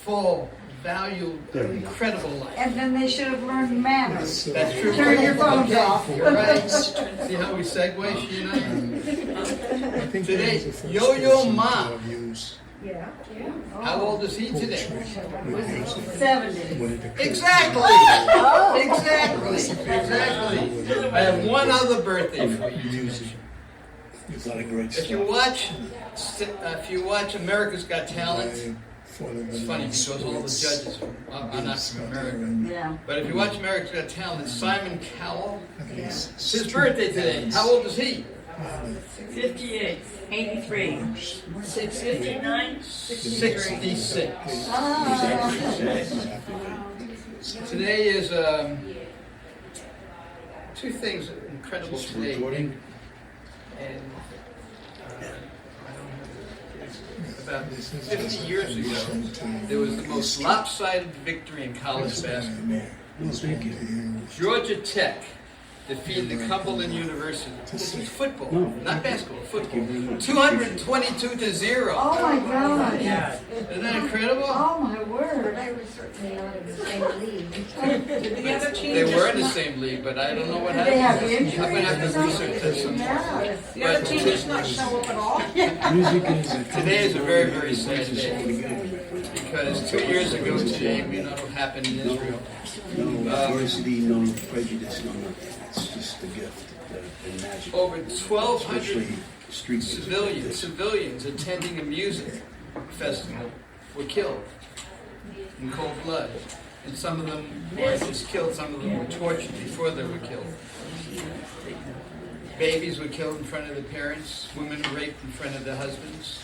full, value, incredible life. And then they should have learned manners. That's true. Turn your phones off. You're right. See how we segue, she and I? Today, Yo-Yo Ma. Yeah. How old is he today? 70. Exactly! Exactly! I have one other birthday for you. There's a lot of great If you watch America's Got Talent, it's funny because all the judges are not from America. Yeah. But if you watch America's Got Talent, Simon Cowell, it's his birthday today. How old is he? 58, 83, 59, 66. Today is two things incredible today. And about 50 years ago, there was the most lopsided victory in college basketball. Georgia Tech defeated the Cumberland University. This is football, not basketball, football. 222-0. Oh my God. Yeah. Isn't that incredible? Oh my word. They were certainly not in the same league. Did the other team They were in the just same league, but I don't know what Did they have happened. injuries? I'm going to have to research this some more. Yeah. the other team just not show up at all? Today is a very, very sad day because 2 years ago today, we know what happened in Israel. No adversity, no prejudice, no nothing. It's just the gift, the magic. Over 1,200 Especially street music. civilians attending a music festival were killed in cold blood. And some of them weren't just killed, some of them were tortured before they were killed. Babies were killed in front of their parents, women were raped in front of their husbands.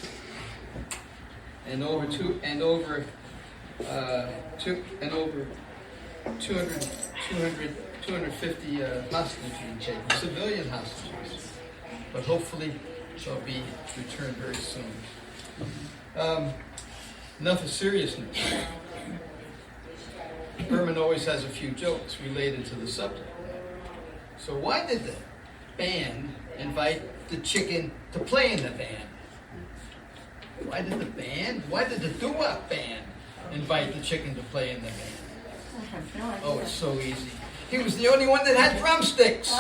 And over 250 hostages being taken, civilian hostages. But hopefully they'll be returned very soon. Enough of seriousness. Berman always has a few jokes related to the subject. So why did the band invite the chicken to play in the band? Why did the Doowop band invite the chicken to play in the band? Oh, it's so easy. He was the only one that had drumsticks.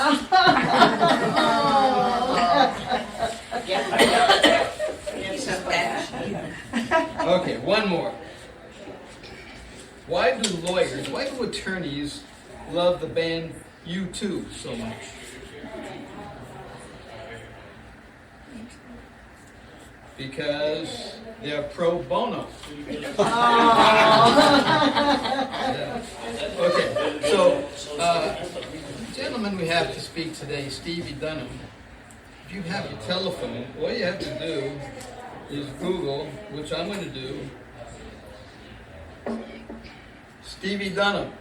Okay, one more. Why do attorneys love the band U2 so much? Because they're pro bono. Yeah. Okay, so, gentlemen, we have to speak today, Stevie Dunham. If you have your telephone, all you have to do is Google, which I'm going to do, Stevie Dunham.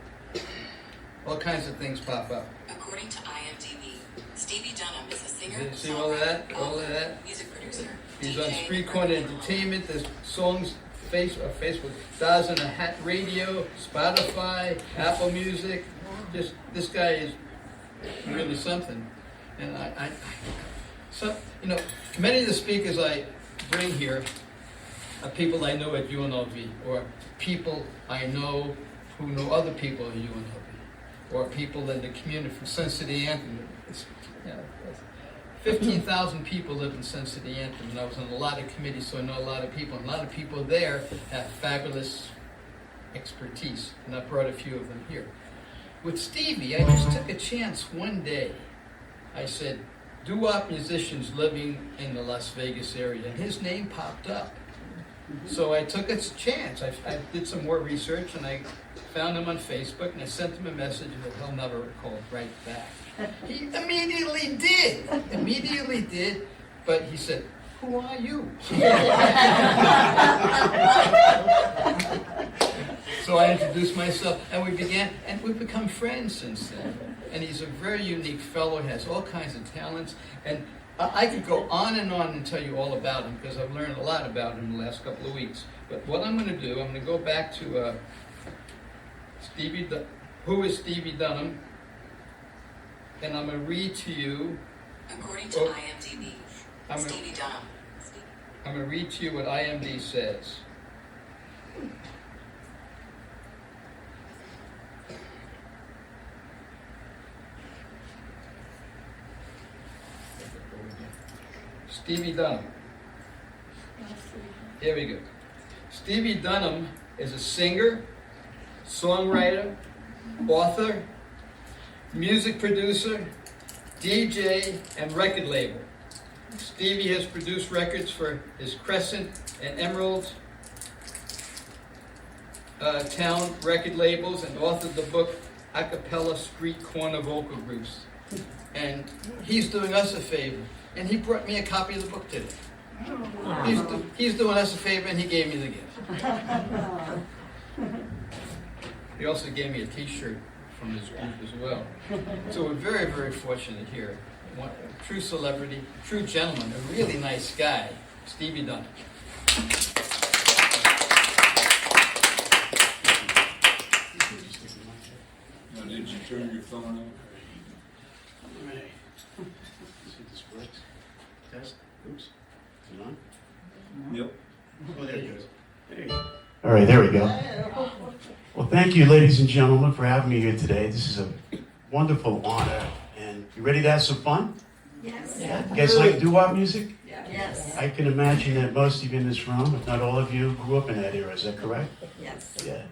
All kinds of things pop up. According to IMDb, Stevie Dunham is a singer, See all of that? All of that? music producer. He's DJ, on Street Corner Entertainment. There's songs, Facebook, Stars on the Hat Radio, Spotify, Apple Music. Just this guy is really something. And many of the speakers I bring here are people I know at UNLV, or people I know who know other people at UNLV, or people in the community from Sun City Anthem. 15,000 people live in Sun City Anthem, and I was on a lot of committees, so I know a lot of people. And a lot of people there have fabulous expertise, and I brought a few of them here. With Stevie, I just took a chance one day. I said, Doowop musicians living in the Las Vegas area, and his name popped up. So I took a chance. I did some more research, and I found him on Facebook, and I sent him a message that he'll never call right back. He immediately did, but he said, "Who are you?" So I introduced myself, and we've become friends since then. And he's a very unique fellow, has all kinds of talents, and I could go on and tell you all about him, because I've learned a lot about him in the last couple of weeks. But what I'm going to do, I'm going to go back to who is Stevie Dunham, and I'm going to read to you. According to IMDb, Stevie Dunham. I'm going to read to you what IMDb says. Stevie Dunham. Here we go. Stevie Dunham is a singer, songwriter, author, music producer, DJ, and record label. Stevie has produced records for his Crescent and Emerald Town record labels and authored the book Acapella Street Corner Vocal Groups. And he's doing us a favor, and he brought me a copy of the book today. He's doing us a favor, and he gave me the gift. He also gave me a T-shirt from his group as well. So we're very, very fortunate here. A true celebrity, true gentleman, a really nice guy, Stevie Dunham. Now, did you turn your phone on? All right. See if this works. Test. Oops. Is it on? Yep. Oh, there it goes. There you go. All right, there we go. Well, thank you, ladies and gentlemen, for having me here today. This is a wonderful honor. And you ready to have some fun? Yes. Yeah. You guys like doo-wop music? Yes. I can imagine that most of you in this room, if not all of you, grew up in that era. Is that correct? Yes. Yeah.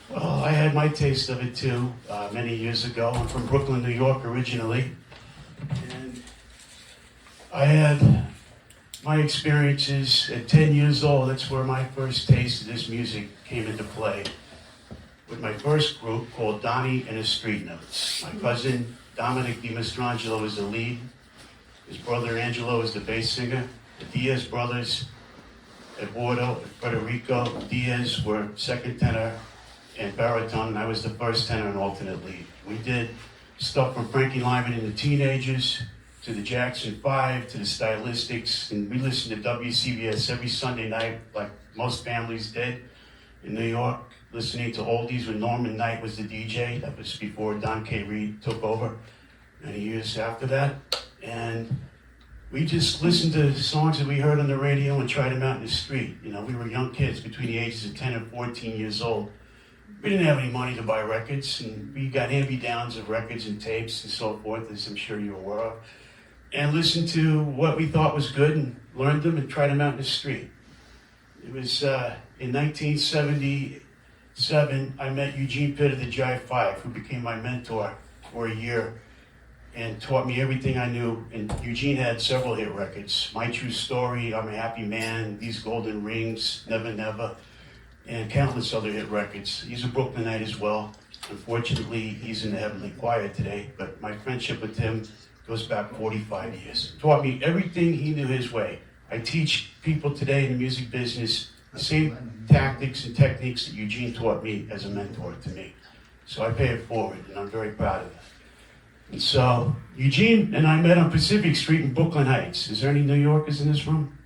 Well, I had my taste of it too many years ago. I'm from Brooklyn, New York originally. And I had my experiences at 10 years old. That's where my first taste of this music came into play. With my first group called Donnie and his Street Notes. My cousin Dominic DiMastrangelo was the lead. His brother Angelo was the bass singer. The Diaz brothers, Eduardo and Federico Diaz, were second tenor and baritone, and I was the first tenor and alternate lead. We did stuff from Frankie Lyman and the Teenagers to the Jackson 5 to the Stylistics, and we listened to WCBS every Sunday night like most families did in New York, listening to oldies when Norman Knight was the DJ. That was before Don K. Reed took over, many years after that. And we just listened to songs that we heard on the radio and tried them out in the street. You know, we were young kids between the ages of 10 and 14 years old. We didn't have any money to buy records, and we got hand-me-downs of records and tapes and so forth, as I'm sure you're aware of, and listened to what we thought was good and learned them and tried them out in the street. It was in 1977, I met Eugene Pitt of the Jive 5, who became my mentor for a year and taught me everything I knew. And Eugene had several hit records: My True Story, I'm a Happy Man, These Golden Rings, Never Never, and countless other hit records. He's a Brooklynite as well. Unfortunately, he's in the Heavenly Choir today, but my friendship with him goes back 45 years. Taught me everything he knew his way. I teach people today in the music business the same tactics and techniques that Eugene taught me as a mentor to me. So I pay it forward, and I'm very proud of that. And so, Eugene and I met on Pacific Street in Brooklyn Heights. Is there any New Yorkers in this room?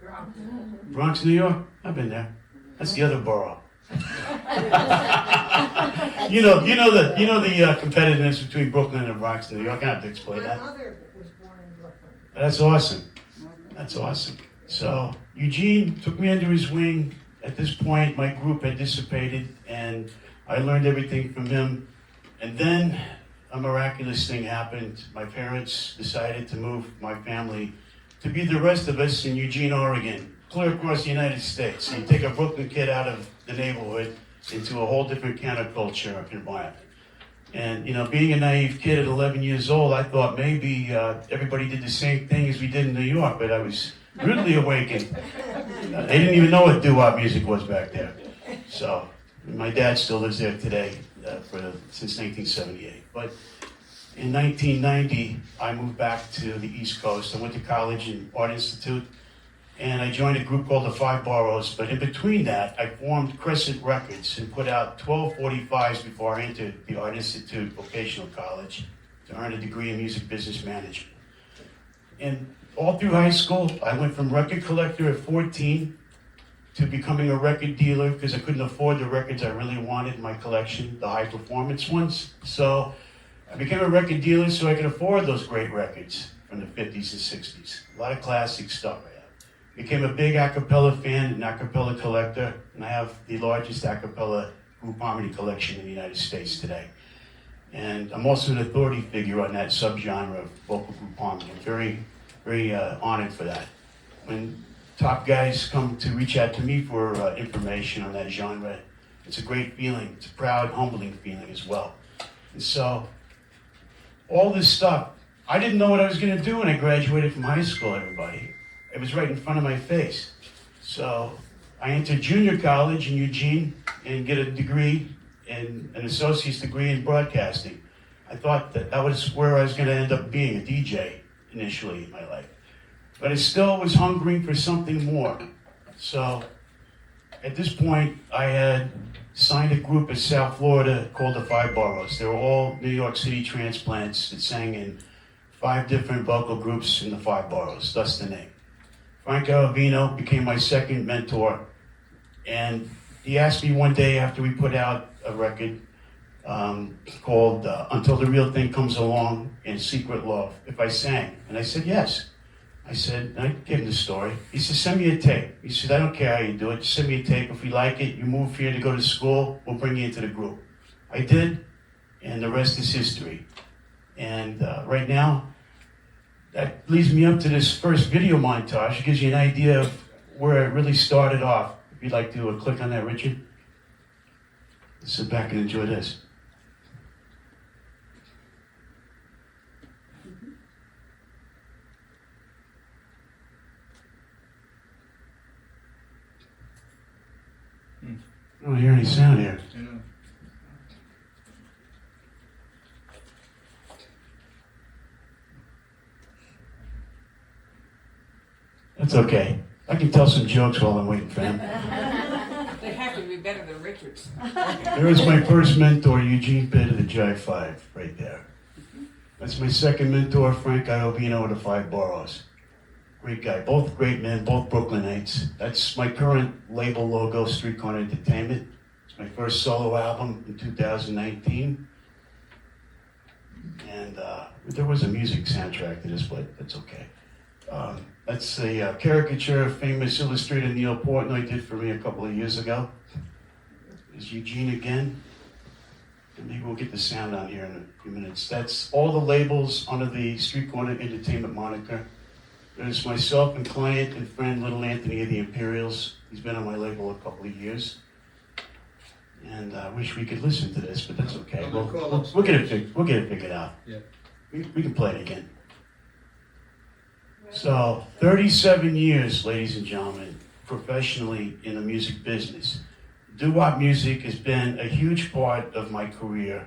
Bronx, New York? I've been there. That's the other borough. you know the competitiveness between Brooklyn and Bronx, New York. I don't have to explain that. My mother was born in Brooklyn. That's awesome. That's awesome. So Eugene took me under his wing. At this point, my group had dissipated, and I learned everything from him. And then a miraculous thing happened. My parents decided to move my family to be the rest of us in Eugene, Oregon, clear across the United States. So you take a Brooklyn kid out of the neighborhood into a whole different counterculture environment. And, you know, being a naive kid at 11 years old, I thought maybe everybody did the same thing as we did in New York, but I was rudely awakened. They didn't even know what doo-wop music was back there. So, my dad still lives there today since 1978. But in 1990, I moved back to the East Coast. I went to college in Art Institute, and I joined a group called the Five Boroughs. But in between that, I formed Crescent Records and put out 1245s before I entered the Art Institute Vocational College to earn a degree in music business management. And all through high school, I went from record collector at 14 to becoming a record dealer because I couldn't afford the records I really wanted in my collection, the high performance ones. So I became a record dealer so I could afford those great records from the 50s and 60s. A lot of classic stuff I have. Became a big a cappella fan and a cappella collector, and I have the largest a cappella group harmony collection in the United States today. And I'm also an authority figure on that subgenre of vocal group harmony. I'm very, very honored for that. when top guys come to reach out to me for information on that genre. It's a great feeling. It's a proud, humbling feeling as well. And so, all this stuff, I didn't know what I was going to do when I graduated from high school, everybody. It was right in front of my face. So, I entered junior college in Eugene and get a degree, an associate's degree in broadcasting. I thought that was where I was going to end up being, a DJ, initially in my life. But I still was hungering for something more. So, at this point, I had signed a group in South Florida called the Five Boroughs. They were all New York City transplants that sang in 5 different vocal groups in the 5 boroughs, thus the name. Frank Aravino became my second mentor, and he asked me one day after we put out a record called Until the Real Thing Comes Along and Secret Love, if I sang. And I said, yes. I gave him the story. He said, send me a tape. He said, I don't care how you do it. Just send me a tape. If we like it, you move here to go to school, we'll bring you into the group. I did, and the rest is history. And right now, that leads me up to this first video montage. It gives you an idea of where it really started off. If you'd like to click on that, Richard. Sit back and enjoy this. I don't hear any sound here. That's okay. I can tell some jokes while I'm waiting for him. They have to be better than Richard's. There is my first mentor, Eugene Pitt of the Jive 5, right there. That's my second mentor, Frank Iovino of the 5 Boroughs. Great guy. Both great men, both Brooklynites. That's my current label logo, Street Corner Entertainment. It's my first solo album in 2019. And there was a music soundtrack to this, but that's okay. That's a caricature of famous illustrator Neil Portnoy did for me a couple of years ago. There's Eugene again. And maybe we'll get the sound on here in a few minutes. That's all the labels under the Street Corner Entertainment moniker. There's myself and client and friend Little Anthony of the Imperials. He's been on my label a couple of years. And I wish we could listen to this, but that's okay. We'll get it figured out. Yeah. We can play it again. So, 37 years, ladies and gentlemen, professionally in the music business. Doowop music has been a huge part of my career.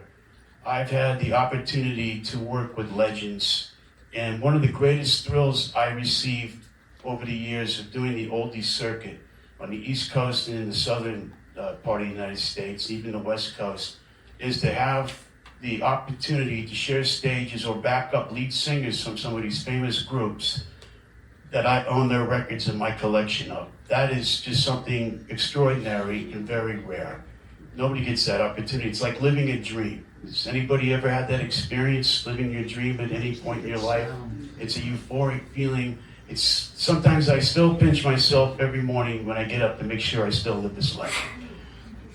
I've had the opportunity to work with legends, and one of the greatest thrills I received over the years of doing the oldies circuit on the East Coast and in the southern part of the United States, even the West Coast, is to have the opportunity to share stages or back up lead singers from some of these famous groups that I own their records in my collection of. That is just something extraordinary and very rare. Nobody gets that opportunity. It's like living a dream. Has anybody ever had that experience, living your dream at any point in your life? It's a euphoric feeling. Sometimes I still pinch myself every morning when I get up to make sure I still live this life.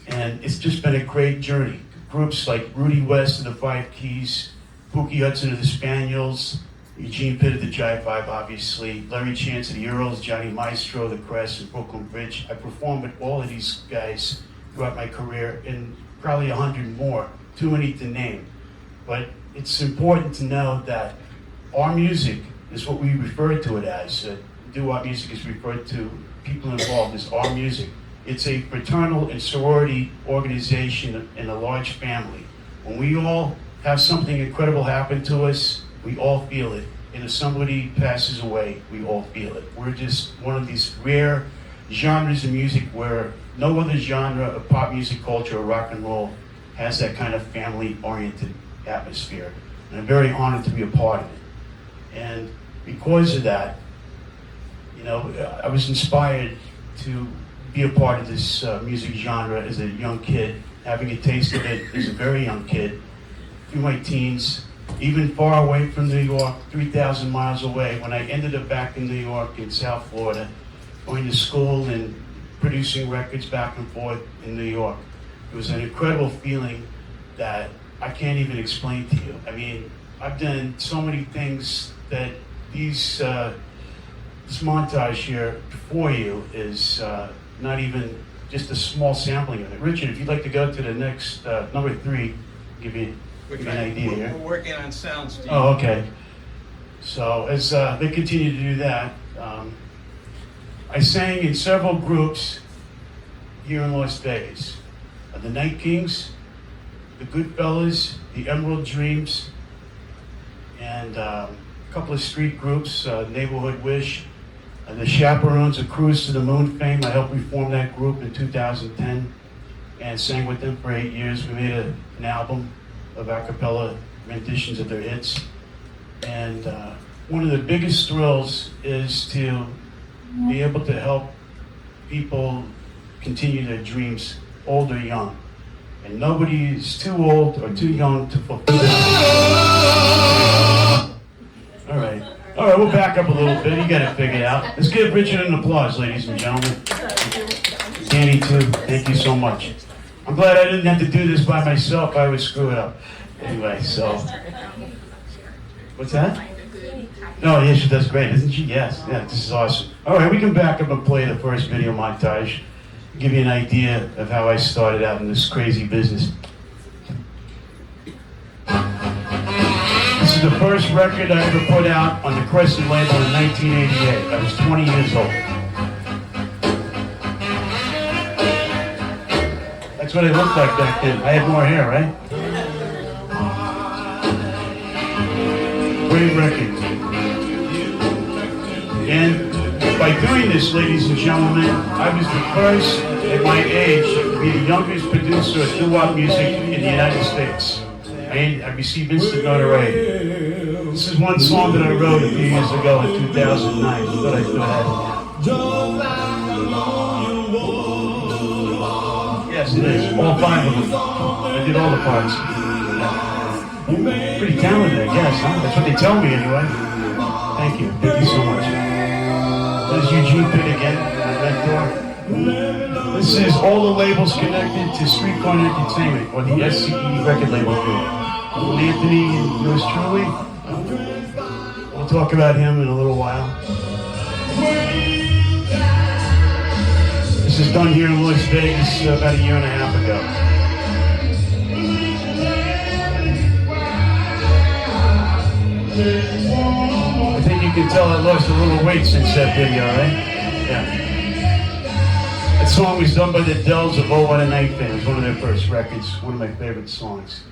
And it's just been a great journey. Groups like Rudy West of the Five Keys, Pookie Hudson of the Spaniels, Eugene Pitt of the Jive 5, obviously, Larry Chance of the Earls, Johnny Maestro of the Crest, and Brooklyn Bridge. I performed with all of these guys throughout my career, and probably 100 more, too many to name. But it's important to know that our music is what we refer to it as. Doowop music is referred to, people involved, as our music. It's a fraternal and sorority organization and a large family. When we all have something incredible happen to us, we all feel it. And if somebody passes away, we all feel it. We're just one of these rare genres of music where no other genre of pop music culture or rock and roll has that kind of family-oriented atmosphere. And I'm very honored to be a part of it. And because of that, I was inspired to be a part of this music genre as a young kid, having a taste of it as a very young kid, through my teens, even far away from New York, 3,000 miles away, when I ended up back in New York in South Florida, going to school and producing records back and forth in New York. It was an incredible feeling that I can't even explain to you. I mean, I've done so many things that these this montage here for you is not even just a small sampling of it. Richard, if you'd like to go to the next, number 3, give you an idea here. We're working on sound, Steve. Oh, okay. So as they continue to do that, I sang in several groups here in Las Vegas. The Night Kings, the Goodfellas, the Emerald Dreams, and a couple of street groups, Neighborhood Wish, the Chaperones of Cruise to the Moon fame. I helped reform that group in 2010 and sang with them for 8 years. We made an album of a cappella renditions of their hits. And one of the biggest thrills is to be able to help people continue their dreams, old or young. And nobody is too old or too young to fulfill that. All right, we'll back up a little bit. You got it figured out. Let's give Richard an applause, ladies and gentlemen. Danny, too. Thank you so much. I'm glad I didn't have to do this by myself. I would screw it up. Anyway, so. What's that? No, yeah, she does great, isn't she? Yes, yeah, this is awesome. All right, we can back up and play the first video montage. Give you an idea of how I started out in this crazy business. This is the first record I ever put out on the Crescent label in 1988. I was 20 years old. That's what I looked like back then. I had more hair, right? Great record. And by doing this, ladies and gentlemen, I was the first at my age to be the youngest producer of Doowop music in the United States. I received instant notoriety. This is one song that I wrote a few years ago in 2009. I thought I'd do that. Yes, it is. All 5 of them. I did all the parts. Pretty talented, I guess, huh? That's what they tell me anyway. Thank you. Thank you so much. This is Eugene Pitt again, my mentor. This is all the labels connected to Street Corner Entertainment, or the SCE record label group. Anthony and yours truly. We'll talk about him in a little while. This is done here in Las Vegas about 1.5 years ago. I think you can tell I lost a little weight since that video, right? Yeah. That song was done by the Dells of Oh What a Night fans, one of their first records, one of my favorite songs.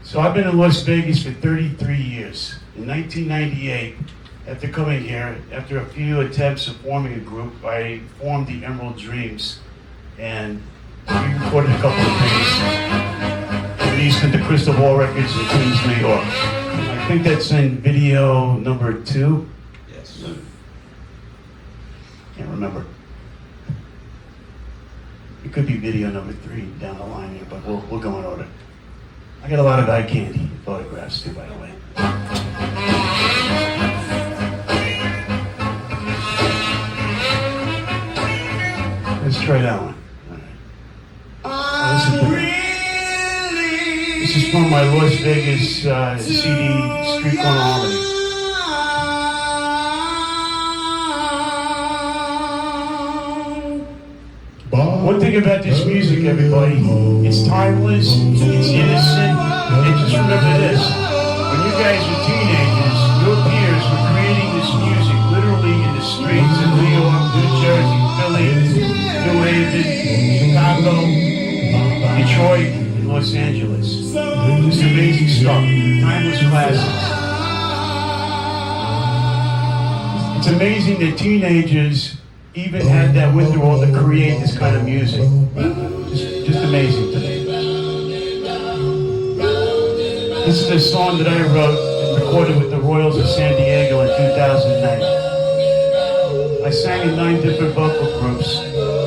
So I've been in Las Vegas for 33 years. In 1998, after coming here, after a few attempts of forming a group, I formed the Emerald Dreams, and we recorded a couple of things. Released at the Crystal Ball Records in Queens, New York. I think that's in video number 2. Yes. Can't remember. It could be video number 3 down the line here, but we'll go in order. I got a lot of eye candy photographs too, by the way. Let's try that one. All right. This is from my Las Vegas CD, Street Corner Harmony. One thing about this music, everybody, it's timeless, it's innocent, and just remember this. When you guys were teenagers, your peers were creating this music literally in the streets of New York, New Jersey, Philly, New Haven, Chicago, Detroit, and Los Angeles. Just amazing stuff, timeless classics. It's amazing that teenagers even had that wherewithal to create this kind of music. Just amazing to me. This is a song that I wrote and recorded with the Royals of San Diego in 2009. I sang in 9 different vocal groups.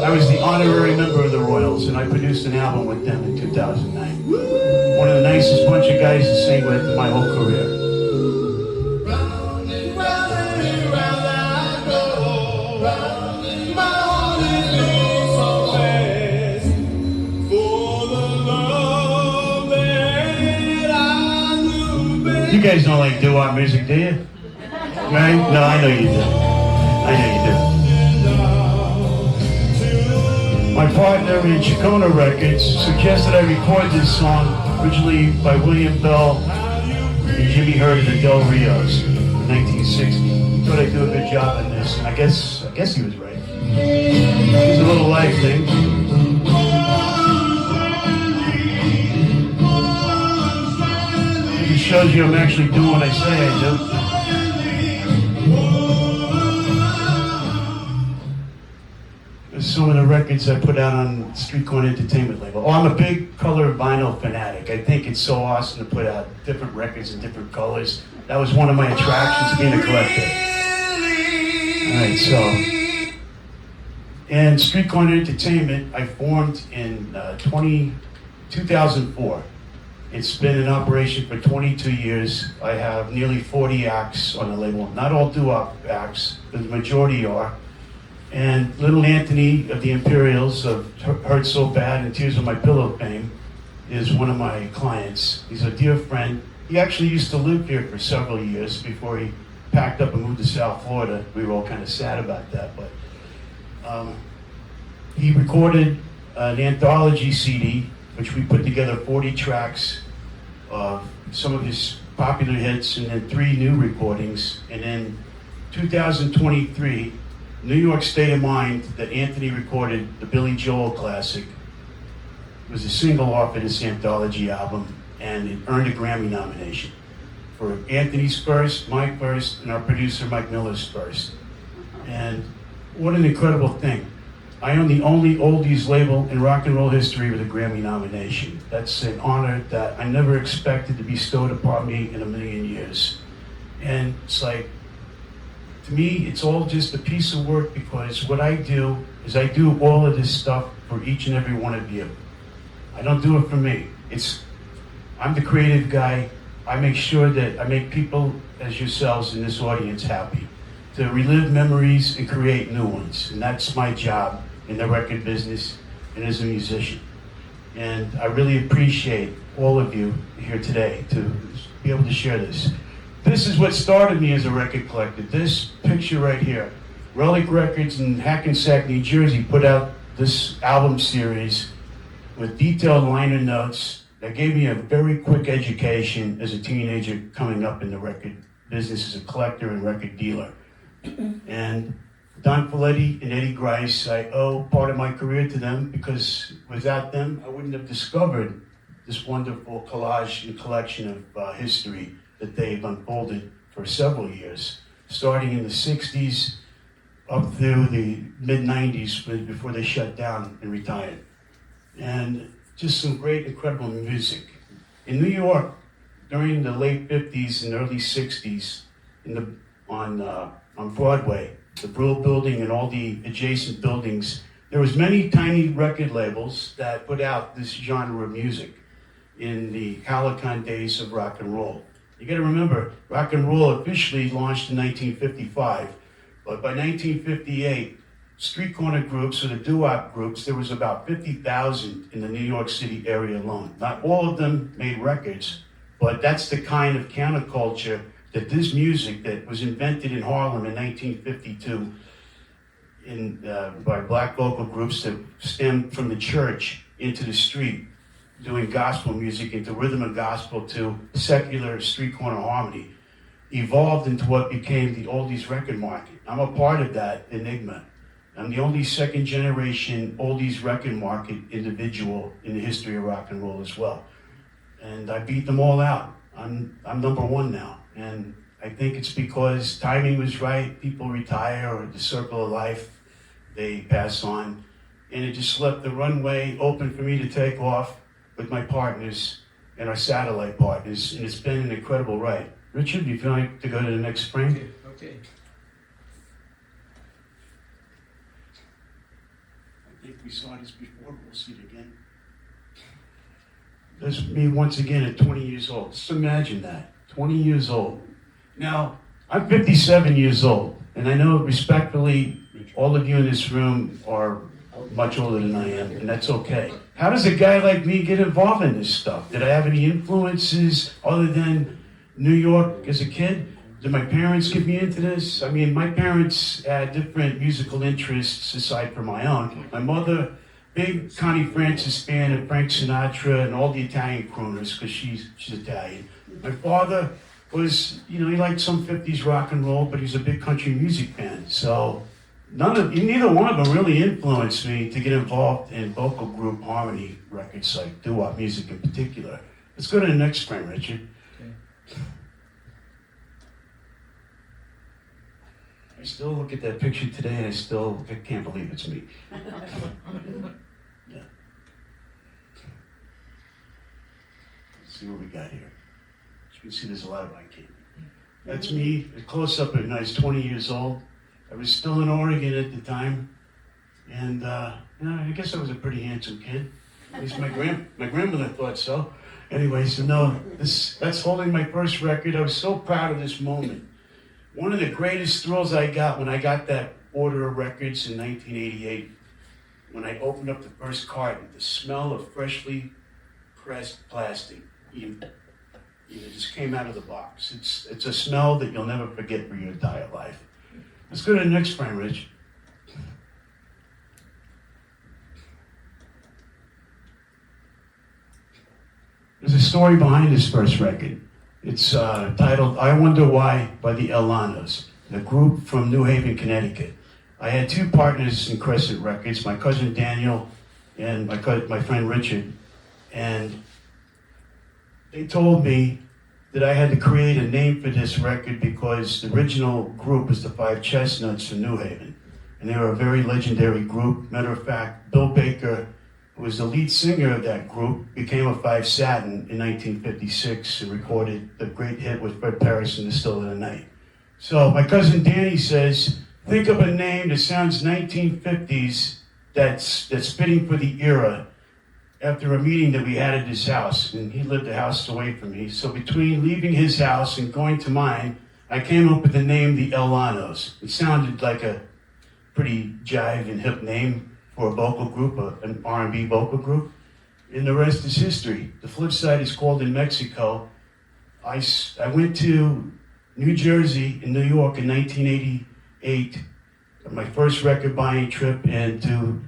I was the honorary member of the Royals, and I produced an album with them in 2009. One of the nicest bunch of guys to sing with in my whole career. You guys don't like doo-wop music, do you? Right? No, I know you do. I know you do. My partner in Chacona Records suggested I record this song, originally by William Bell and Jimmy Hurt of the Del Rios in 1960. Thought I'd do a good job on this. I guess he was right. It's a little life thing. It shows you I'm actually doing what I say I do. Some of the records I put out on Street Corner Entertainment label. Oh, I'm a big color vinyl fanatic. I think it's so awesome to put out different records in different colors. That was one of my attractions being a collector. All right, so. And Street Corner Entertainment, I formed in 2004. It's been in operation for 22 years. I have nearly 40 acts on the label. Not all Doowop acts, but the majority are. And Little Anthony of the Imperials of Hurt So Bad and Tears on My Pillow fame is one of my clients. He's a dear friend. He actually used to live here for several years before he packed up and moved to South Florida. We were all kind of sad about that, but he recorded an anthology CD, which we put together 40 tracks of some of his popular hits and then 3 new recordings. And in 2023, New York State of Mind, that Anthony recorded the Billy Joel classic, was a single off of this anthology album, and it earned a Grammy nomination for Anthony's first, my first, and our producer Mike Miller's first. And what an incredible thing. I own the only oldies label in rock and roll history with a Grammy nomination. That's an honor that I never expected to be bestowed upon me in a million years. And it's like, to me, it's all just a piece of work, because what I do is I do all of this stuff for each and every one of you. I don't do it for me. I'm the creative guy. I make sure that I make people as yourselves in this audience happy, to relive memories and create new ones. And that's my job in the record business and as a musician. And I really appreciate all of you here today to be able to share this. This is what started me as a record collector. This picture right here. Relic Records in Hackensack, New Jersey put out this album series with detailed liner notes that gave me a very quick education as a teenager coming up in the record business as a collector and record dealer. And Don Folletti and Eddie Grice, I owe part of my career to them, because without them, I wouldn't have discovered this wonderful collage and collection of history that they've unfolded for several years, starting in the 60s up through the mid-90s before they shut down and retired. And just some great, incredible music. In New York, during the late 50s and early 60s, on Broadway, the Brill Building and all the adjacent buildings, there was many tiny record labels that put out this genre of music in the Halcyon days of rock and roll. You gotta remember, rock and roll officially launched in 1955, but by 1958, street corner groups, or the Doowop groups, there was about 50,000 in the New York City area alone. Not all of them made records, but that's the kind of counterculture that this music that was invented in Harlem in 1952 by black vocal groups that stemmed from the church into the street, doing gospel music, into rhythm and gospel, to secular street corner harmony, evolved into what became the oldies record market. I'm a part of that enigma. I'm the only second generation oldies record market individual in the history of rock and roll as well. And I beat them all out. I'm number one now. And I think it's because timing was right. People retire, or the circle of life, they pass on. And it just left the runway open for me to take off with my partners and our satellite partners, and it's been an incredible ride. Richard, do you feel like to go to the next frame? Okay. I think we saw this before, but we'll see it again. There's me once again at 20 years old. Just imagine that, 20 years old. Now, I'm 57 years old, and I know respectfully all of you in this room are much older than I am, and that's okay. How does a guy like me get involved in this stuff? Did I have any influences other than New York as a kid? did my parents get me into this? I mean, my parents had different musical interests aside from my own. My mother, big Connie Francis fan of Frank Sinatra and all the Italian crooners, because she's Italian. My father was, he liked some 50s rock and roll, but he's a big country music fan. So neither one of them really influenced me to get involved in vocal group harmony records like doo-wop music in particular. Let's go to the next frame, Richard. I still look at that picture today and I can't believe it's me. Yeah. Let's see what we got here. As you can see, there's a lot of eye candy. That's me, a close-up when I was 20 years old. I was still in Oregon at the time. And, I guess I was a pretty handsome kid. At least my grandmother thought so. Anyway, so no, that's holding my first record. I was so proud of this moment. One of the greatest thrills I got when I got that order of records in 1988, when I opened up the first carton, the smell of freshly pressed plastic, just came out of the box. It's a smell that you'll never forget for your entire life. Let's go to the next frame, Rich. There's a story behind this first record. It's titled I Wonder Why by the Elanos, a group from New Haven, Connecticut. I had two partners in Crescent Records, my cousin Daniel and my friend Richard, and they told me that I had to create a name for this record because the original group was the Five Chestnuts from New Haven, and they were a very legendary group. Matter of fact, Bill Baker, who was the lead singer of that group, became a Five Satin in 1956 and recorded the great hit with Fred Parris in The Still of the Night. So my cousin Danny says, think of a name that sounds 1950s that's fitting for the era, after a meeting that we had at his house, and he lived a house away from me. So between leaving his house and going to mine, I came up with the name the Elanos. It sounded like a pretty jive and hip name for a vocal group, an R&B vocal group, and the rest is history. The flip side is called in Mexico. I went to New Jersey and New York in 1988, my first record buying trip, and to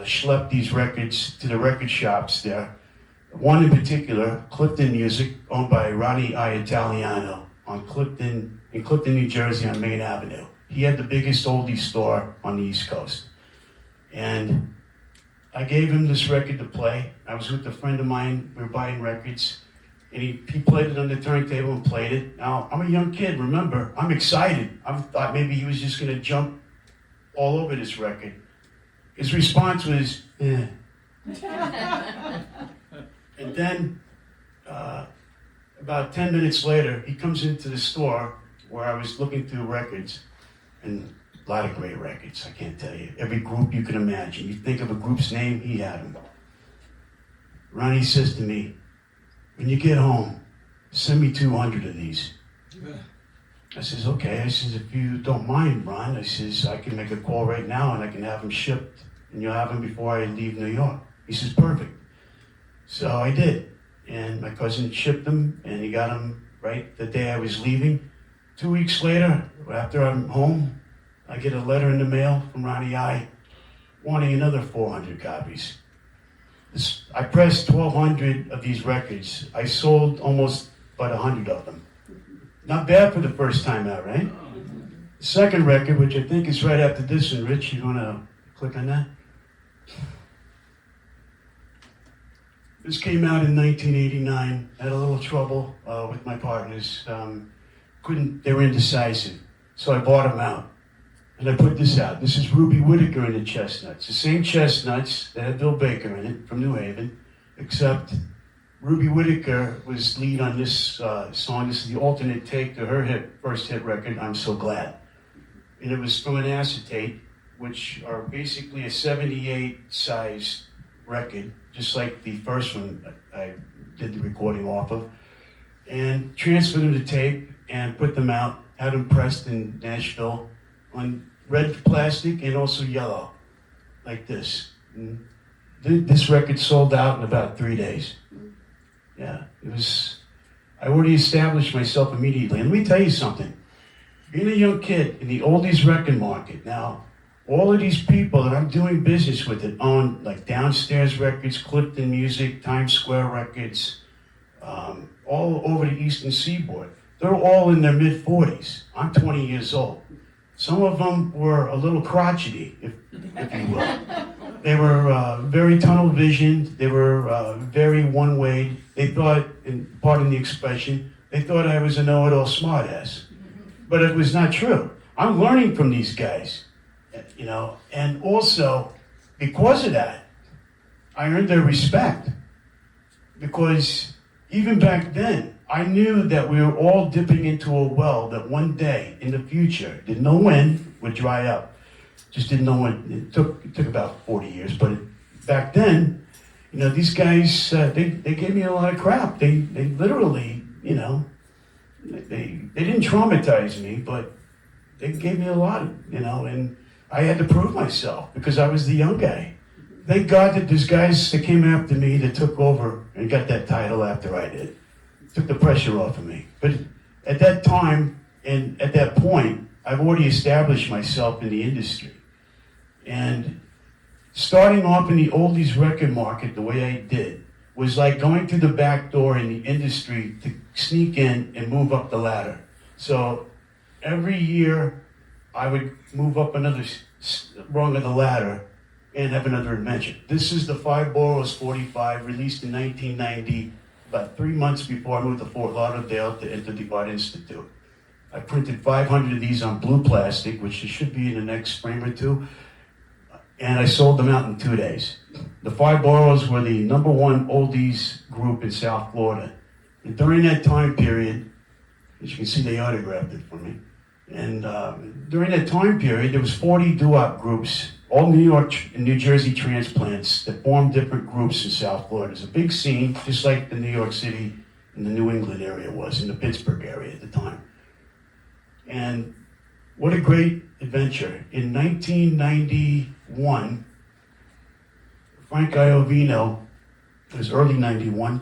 schlep these records to the record shops there. One in particular, Clifton Music, owned by Ronnie I. Italiano in Clifton, New Jersey on Main Avenue. He had the biggest oldie store on the East Coast. And I gave him this record to play. I was with a friend of mine, we were buying records, and he played it on the turntable and played it. Now, I'm a young kid, remember, I'm excited. I thought maybe he was just gonna jump all over this record. His response was, eh. And then, about 10 minutes later, he comes into the store where I was looking through records, and a lot of great records, I can't tell you. Every group you can imagine. You think of a group's name, he had them. Ronnie says to me, when you get home, send me 200 of these. I says, okay. I says, if you don't mind, Ron, I says, I can make a call right now and I can have them shipped and you'll have them before I leave New York. He says, perfect. So I did. And my cousin shipped them and he got them right the day I was leaving. 2 weeks later, after I'm home, I get a letter in the mail from Ronnie I wanting another 400 copies. I pressed 1,200 of these records. I sold almost about 100 of them. Not bad for the first time out, right? The second record, which I think is right after this one, Rich, you want to click on that? This came out in 1989. I had a little trouble with my partners. They were indecisive, so I bought them out. And I put this out. This is Ruby Whittaker and the Chestnuts. The same Chestnuts that had Bill Baker in it from New Haven, except Ruby Whittaker was lead on this song. This is the alternate take to her first hit record, I'm So Glad. And it was from an acetate, which are basically a 78 size record, just like the first one I did the recording off of, and transferred them to tape and put them out, had them pressed in Nashville on red plastic and also yellow, like this. And this record sold out in about 3 days. Yeah, it was, I already established myself immediately. And let me tell you something. Being a young kid in the oldies record market, now, all of these people that I'm doing business with that own like Downstairs Records, Clifton Music, Times Square Records, all over the Eastern Seaboard, they're all in their mid-40s. I'm 20 years old. Some of them were a little crotchety, if you will. They were very tunnel visioned. They were very one-way. They thought, and pardon the expression, they thought I was a know-it-all smartass. But it was not true. I'm learning from these guys, you know, and also, because of that, I earned their respect. Because even back then, I knew that we were all dipping into a well that one day in the future, didn't know when, would dry up. Just didn't know when. It took about 40 years, but back then, you know, these guys, they gave me a lot of crap. They literally, you know, they didn't traumatize me, but they gave me a lot, you know, and I had to prove myself because I was the young guy. Thank God that there's guys that came after me that took over and got that title after I did. Took the pressure off of me. But at that time and at that point, I've already established myself in the industry. And starting off in the oldies record market the way I did was like going through the back door in the industry to sneak in and move up the ladder. So every year I would move up another rung of the ladder and have another adventure. This is the Five Boroughs 45, released in 1990, about 3 months before I moved to Fort Lauderdale to enter the Art Institute. I printed 500 of these on blue plastic, which should be in the next frame or two, and I sold them out in 2 days. The Five Boroughs were the #1 oldies group in South Florida. And during that time period, as you can see, they autographed it for me. And during that time period, there was 40 Doowop groups, all New York and New Jersey transplants that formed different groups in South Florida. It's a big scene, just like the New York City and the New England area was, in the Pittsburgh area at the time. And what a great adventure. In 1991, Frank Iovino, it was early 91,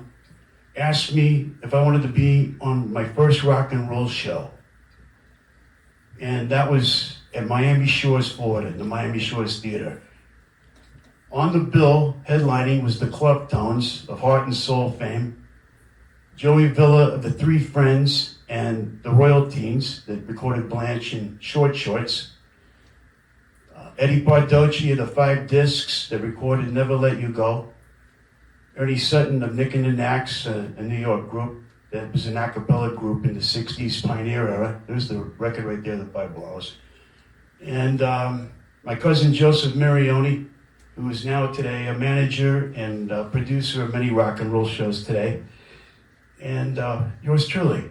asked me if I wanted to be on my first rock and roll show. And that was at Miami Shores, Florida, the Miami Shores Theater. On the bill, headlining, was the Club Tones of Heart and Soul fame, Joey Villa of the Three Friends, and the Royalties that recorded Blanche and Short Shorts, Eddie Bardocci of the Five Discs that recorded Never Let You Go, Ernie Sutton of Nick and the Knacks, a New York group that was an a cappella group in the 60s pioneer era. There's the record right there, the Five Boroughs. And my cousin Joseph Marioni, who is now today a manager and producer of many rock and roll shows today. And yours truly.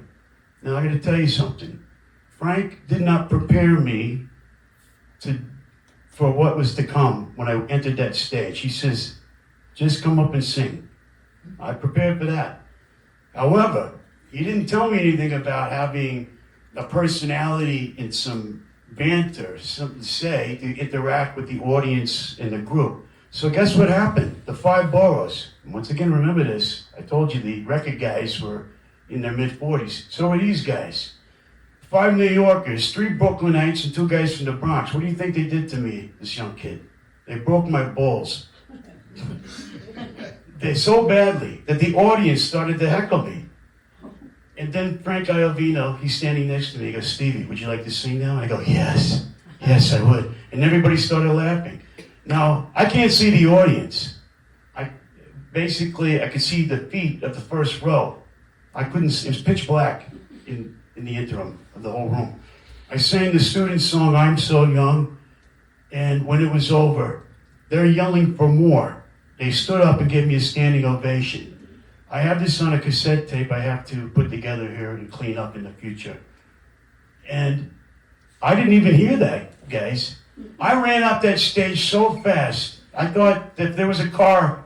Now I gotta tell you something. Frank did not prepare me for what was to come when I entered that stage. He says, just come up and sing. I prepared for that. However, he didn't tell me anything about having a personality and some banter, something to say, to interact with the audience and the group. So guess what happened? The Five Boroughs, and once again, remember this, I told you the record guys were in their mid-40s. So were these guys. 5 New Yorkers, 3 Brooklynites, and 2 guys from the Bronx. What do you think they did to me, this young kid? They broke my balls. They so badly that the audience started to heckle me. And then Frank Iovino, he's standing next to me, he goes, Stevie, would you like to sing now? I go, yes, I would. And everybody started laughing. Now, I can't see the audience. I could see the feet of the first row. It was pitch black in the interim of the whole room. I sang the student song, I'm So Young, and when it was over, they're yelling for more. They stood up and gave me a standing ovation. I have this on a cassette tape I have to put together here and clean up in the future. And I didn't even hear that, guys. I ran up that stage so fast, I thought that if there was a car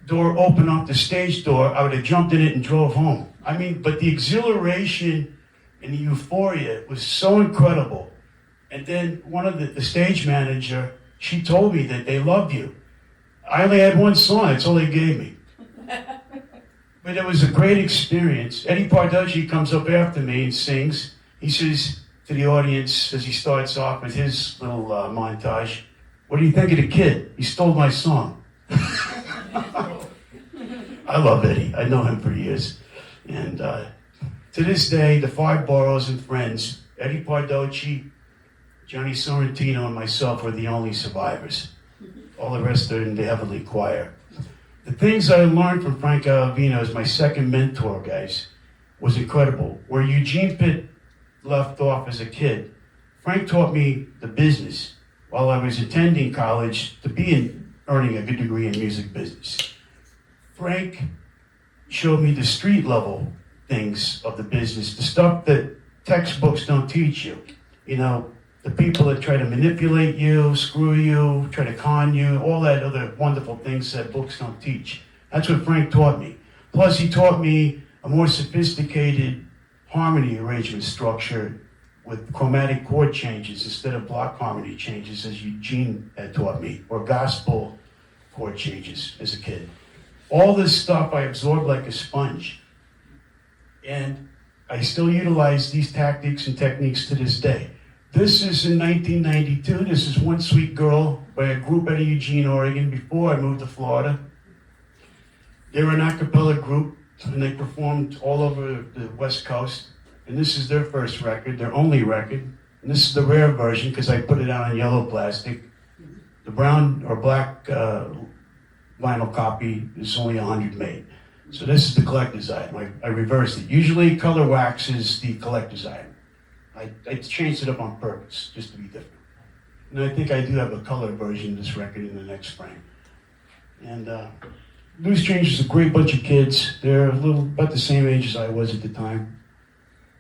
door open off the stage door, I would have jumped in it and drove home. I mean, but the exhilaration and the euphoria was so incredible. And then one of the stage manager, she told me that they loved you. I only had one song, that's all they gave me. But it was a great experience. Eddie Parducci comes up after me and sings. He says to the audience as he starts off with his little montage, "What do you think of the kid? He stole my song." I love Eddie. I know him for years. And to this day, the five boroughs and friends, Eddie Parducci, Johnny Sorrentino, and myself are the only survivors. All the rest are in the heavenly choir. The things I learned from Frank Iovino as my second mentor, guys, was incredible. Where Eugene Pitt left off as a kid, Frank taught me the business while I was attending college to be earning a good degree in music business. Frank showed me the street level things of the business, the stuff that textbooks don't teach you. You know, the people that try to manipulate you, screw you, try to con you, all that other wonderful things that books don't teach. That's what Frank taught me. Plus, he taught me a more sophisticated harmony arrangement structure with chromatic chord changes instead of block harmony changes, as Eugene had taught me, or gospel chord changes as a kid. All this stuff I absorbed like a sponge. And I still utilize these tactics and techniques to this day. This is in 1992. This is One Sweet Girl by a group out of Eugene, Oregon, before I moved to Florida. They were an a cappella group, and they performed all over the West Coast. And this is their first record, their only record. And this is the rare version, because I put it out on yellow plastic. The brown or black vinyl copy is only 100 made. So this is the collector's item. I reversed it. Usually color wax is the collector's item. I changed it up on purpose, just to be different. And I think I do have a color version of this record in the next frame. And Loose Change is a great bunch of kids. They're about the same age as I was at the time.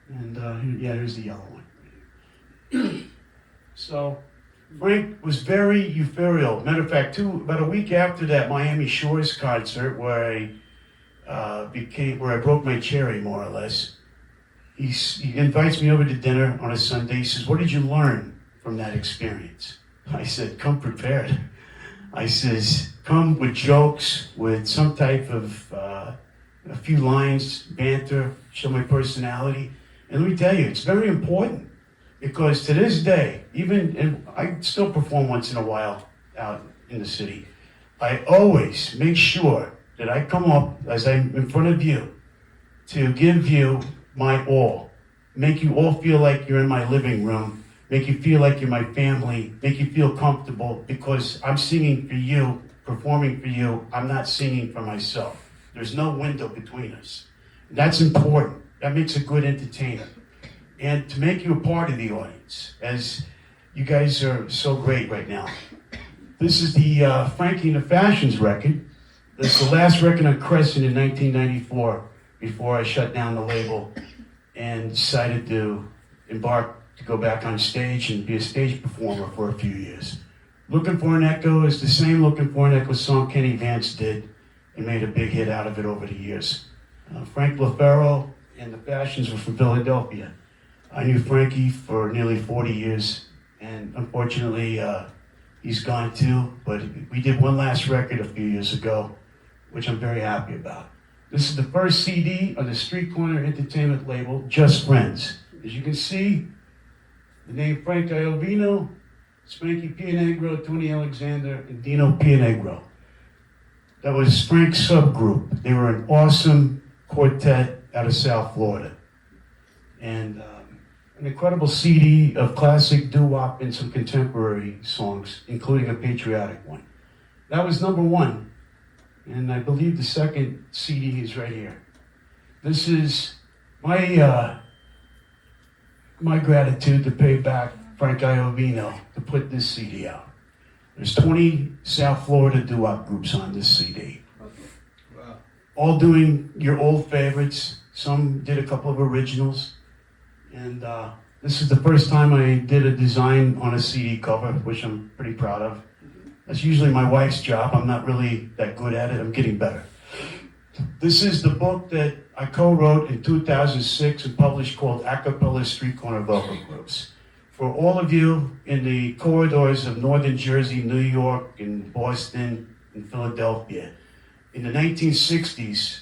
And yeah, here's the yellow one. So Frank was very euphorial. Matter of fact, about a week after that Miami Shores concert where I broke my cherry, more or less, he invites me over to dinner on a Sunday. He says, "What did you learn from that experience?" I said, "Come prepared." I says, "Come with jokes, with some type of a few lines, banter, show my personality." And let me tell you, it's very important, because to this day, and I still perform once in a while out in the city, I always make sure that I come up as I'm in front of you to give you my all, make you all feel like you're in my living room, make you feel like you're my family, make you feel comfortable, because I'm singing for you, performing for you. I'm not singing for myself. There's no window between us. That's important. That makes a good entertainer. And to make you a part of the audience, as you guys are so great right now. This is the Frankie and the Fashions record. It's the last record on Crescent in 1994, before I shut down the label and decided to embark to go back on stage and be a stage performer for a few years. Looking for an Echo is the same Looking for an Echo song Kenny Vance did and made a big hit out of it over the years. Frank LaFaro and the Fashions were from Philadelphia. I knew Frankie for nearly 40 years, and unfortunately he's gone too, but we did one last record a few years ago, which I'm very happy about. This is the first CD on the Street Corner Entertainment label, Just Friends. As you can see, the name Frank Iovino, Spanky Pianegro, Tony Alexander, and Dino Pianegro. That was Frank's subgroup. They were an awesome quartet out of South Florida. And an incredible CD of classic doo-wop and some contemporary songs, including a patriotic one. That was number one. And I believe the second CD is right here. This is my gratitude to pay back Frank Iovino to put this CD out. There's 20 South Florida doo-wop groups on this CD. Wow. All doing your old favorites. Some did a couple of originals. And this is the first time I did a design on a CD cover, which I'm pretty proud of. That's usually my wife's job. I'm not really that good at it. I'm getting better. This is the book that I co-wrote in 2006 and published, called Acapella Street Corner Vocal Groups. For all of you in the corridors of northern Jersey, New York, and Boston, and Philadelphia, in the 1960s,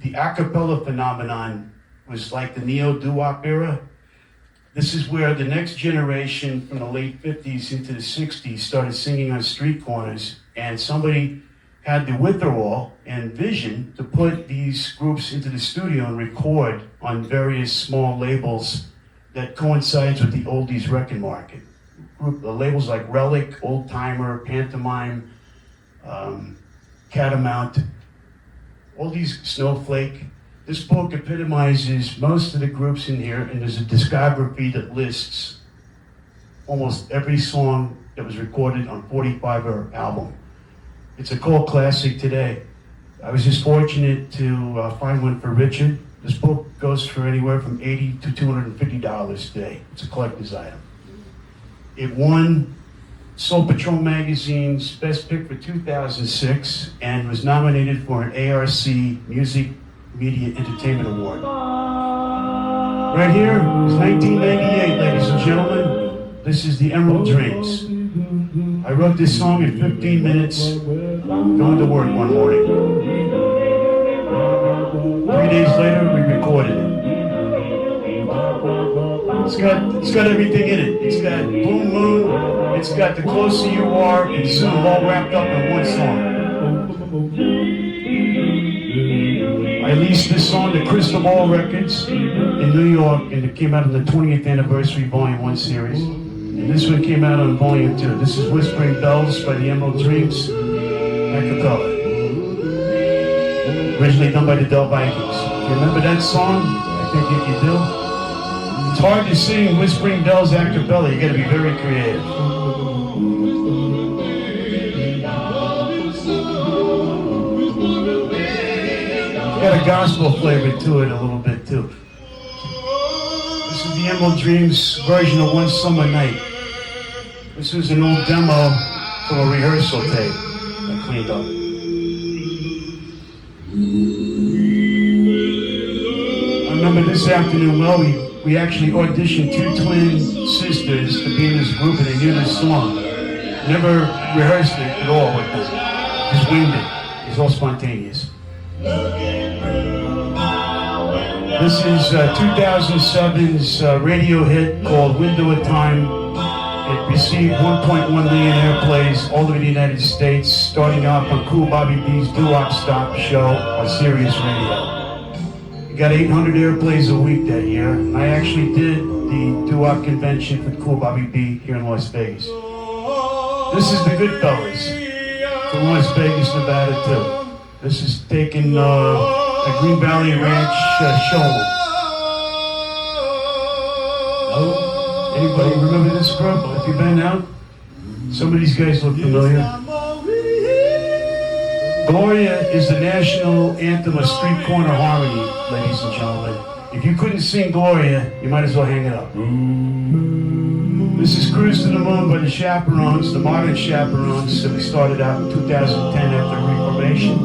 the a cappella phenomenon was like the neo-Doowop era. This is where the next generation from the late 50s into the 60s started singing on street corners, and somebody had the wherewithal and vision to put these groups into the studio and record on various small labels that coincides with the oldies record market. Labels like Relic, Old Timer, Pantomime, Catamount, all these Snowflake. This book epitomizes most of the groups in here, and there's a discography that lists almost every song that was recorded on 45 album. It's a cult classic today. I was just fortunate to find one for Richard. This book goes for anywhere from $80 to $250 today. It's a collector's item. It won Soul Patrol Magazine's Best Pick for 2006 and was nominated for an ARC Music Media Entertainment Award. Right here is 1998, ladies and gentlemen. This is the Emerald Dreams. I wrote this song in 15 minutes, going to work one morning. 3 days later, we recorded it. It's got everything in it. It's got Boom Moon, it's got The Closer You Are, and Soon, all wrapped up in one song. I leased this song to Crystal Ball Records in New York, and it came out in the 20th anniversary Volume 1 series. And this one came out on Volume 2. This is Whispering Bells by the Emerald Dreams, a cappella. Originally done by the Del Vikings. If you remember that song, I think if you do. It's hard to sing Whispering Bells a cappella. You gotta be very creative. It's got a gospel flavor to it a little bit too. This is the Emerald Dreams version of One Summer Night. This was an old demo from a rehearsal tape I cleaned up. I remember this afternoon, well, we actually auditioned 2 twin sisters to be in this group, and they knew this song. Never rehearsed it at all with them. Just winged it. It's all spontaneous. This is 2007's radio hit called Window of Time. It received 1.1 million airplays all over the United States, starting off on Cool Bobby B's Doowop Stop show on Sirius Radio. It got 800 airplays a week that year. I actually did the Doowop convention for Cool Bobby B here in Las Vegas. This is the Goodfellas from Las Vegas, Nevada too. This is taken at Green Valley Ranch show. Oh, anybody remember this group? Have you been out? Some of these guys look familiar. Gloria is the national anthem of street corner harmony, ladies and gentlemen. If you couldn't sing Gloria, you might as well hang it up. This is Cruise to the Moon by the Chaperones, the modern Chaperones that we started out in 2010 after reformation.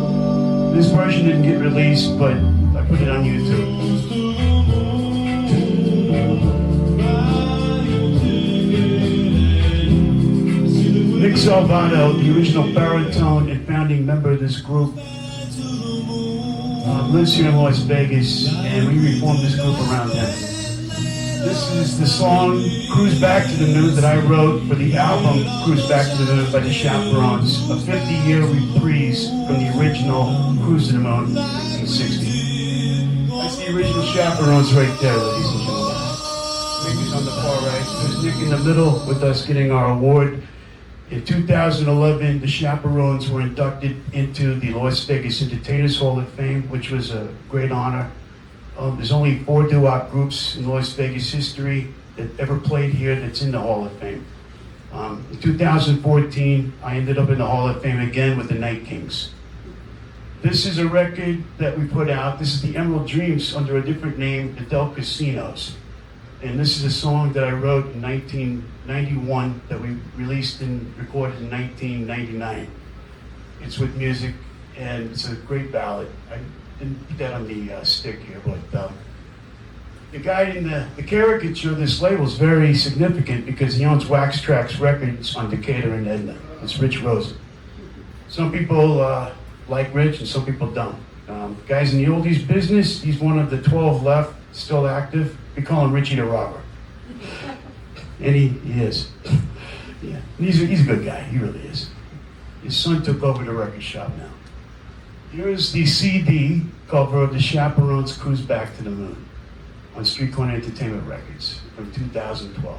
This version didn't get released, but I put it on YouTube. Nick Salvato, the original baritone and founding member of this group, lives here in Las Vegas, and we reformed this group around him. This is the song Cruise Back to the Moon that I wrote for the album Cruise Back to the Moon by the Chaperones, a 50-year reprise from the original Cruise to the Moon, 1960. That's the original Chaperones right there, ladies and gentlemen. Mickey's on the far right. There's Nick in the middle with us getting our award. In 2011, the Chaperones were inducted into the Las Vegas Entertainers Hall of Fame, which was a great honor. There's only 4 doo-wop groups in Las Vegas history that ever played here that's in the Hall of Fame. In 2014, I ended up in the Hall of Fame again with the Night Kings. This is a record that we put out. This is the Emerald Dreams under a different name, the Del Casinos. And this is a song that I wrote in 1991 that we released and recorded in 1999. It's with music, and it's a great ballad. I didn't put that on the stick here, but the guy in the caricature of this label is very significant because he owns Wax Trax Records on Decatur and Edna. It's Rich Rosen. Some people like Rich and some people don't. Guys in the oldies business, he's one of the 12 left, still active. We call him Richie the Robber. And he is. Yeah, he's a good guy, he really is. His son took over the record shop now. Here's the CD cover of the Chaperones Cruise Back to the Moon on Street Corner Entertainment Records from 2012.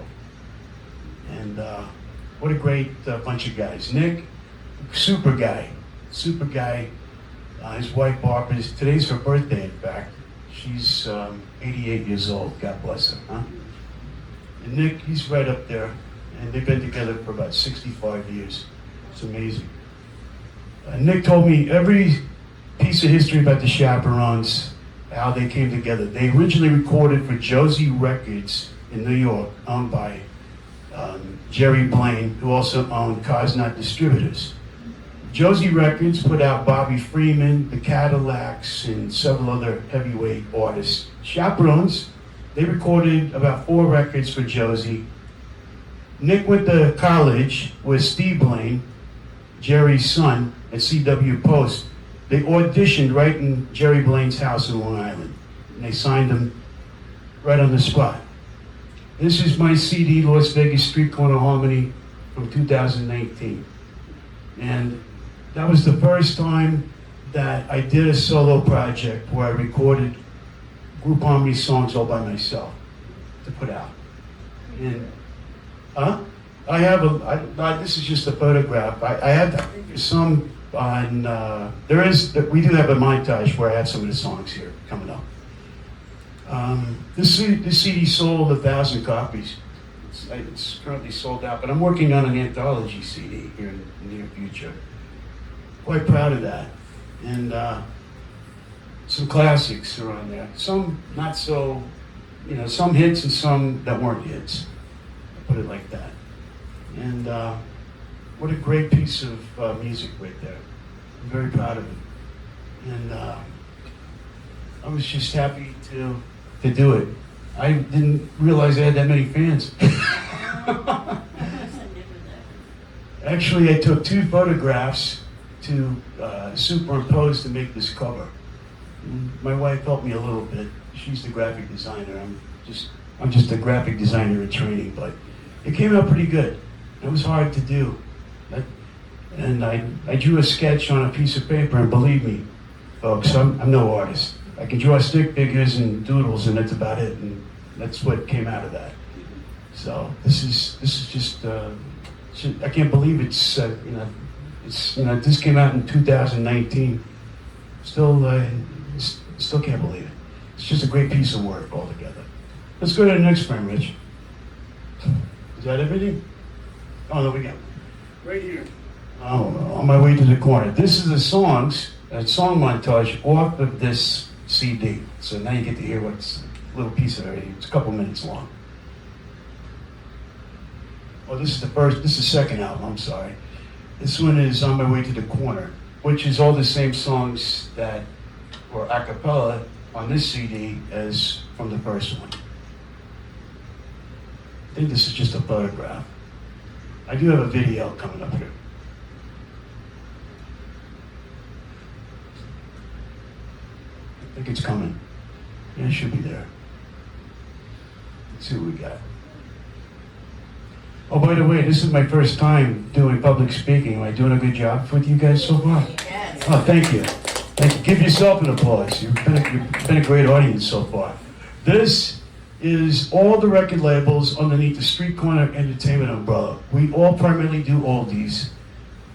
And what a great bunch of guys. Nick, super guy. His wife Barbara, today's her birthday in fact. She's 88 years old, God bless her, huh? And Nick, he's right up there. And they've been together for about 65 years. It's amazing. Nick told me every piece of history about the Chaperones, how they came together. They originally recorded for Josie Records in New York, owned by Jerry Blaine, who also owned Cars Not Distributors. Josie Records put out Bobby Freeman, the Cadillacs, and several other heavyweight artists. Chaperones, they recorded about 4 records for Josie. Nick went to college with Steve Blaine, Jerry's son, at CW Post. They auditioned right in Jerry Blaine's house in Long Island. And they signed him right on the spot. This is my CD, Las Vegas Street Corner Harmony, from 2019. And that was the first time that I did a solo project where I recorded group harmony songs all by myself to put out. And I have this is just a photograph. I have some on, we do have a montage where I have some of the songs here coming up. This CD sold 1,000 copies. It's currently sold out, but I'm working on an anthology CD here in the near future. Quite proud of that. And some classics are on there. Some not so, some hits and some that weren't hits. I'll put it like that. And what a great piece of music right there. I'm very proud of it. And I was just happy to do it. I didn't realize I had that many fans. Actually, I took 2 photographs to superimpose to make this cover. And my wife helped me a little bit. She's the graphic designer. I'm just a graphic designer in training, but it came out pretty good. It was hard to do. And I drew a sketch on a piece of paper, and believe me, folks, I'm no artist. I can draw stick figures and doodles, and that's about it, and that's what came out of that. So this is just, I can't believe it's this came out in 2019. Still can't believe it. It's just a great piece of work altogether. Let's go to the next frame, Rich. Is that everything? Oh, there we go. Right here. Oh, on my way to the corner. This is a song montage off of this CD. So now you get to hear what's a little piece of it. It's a couple minutes long. Oh, this is the second album, I'm sorry. This one is On My Way to the Corner, which is all the same songs that were a cappella on this CD as from the first one. I think this is just a photograph. I do have a video coming up here. I think it's coming. Yeah, it should be there. Let's see what we got. Oh, by the way, this is my first time doing public speaking. Am I doing a good job with you guys so far? Yes. Oh, thank you. Thank you. Give yourself an applause. You've been a great audience so far. This is all the record labels underneath the Street Corner Entertainment umbrella. We all primarily do oldies,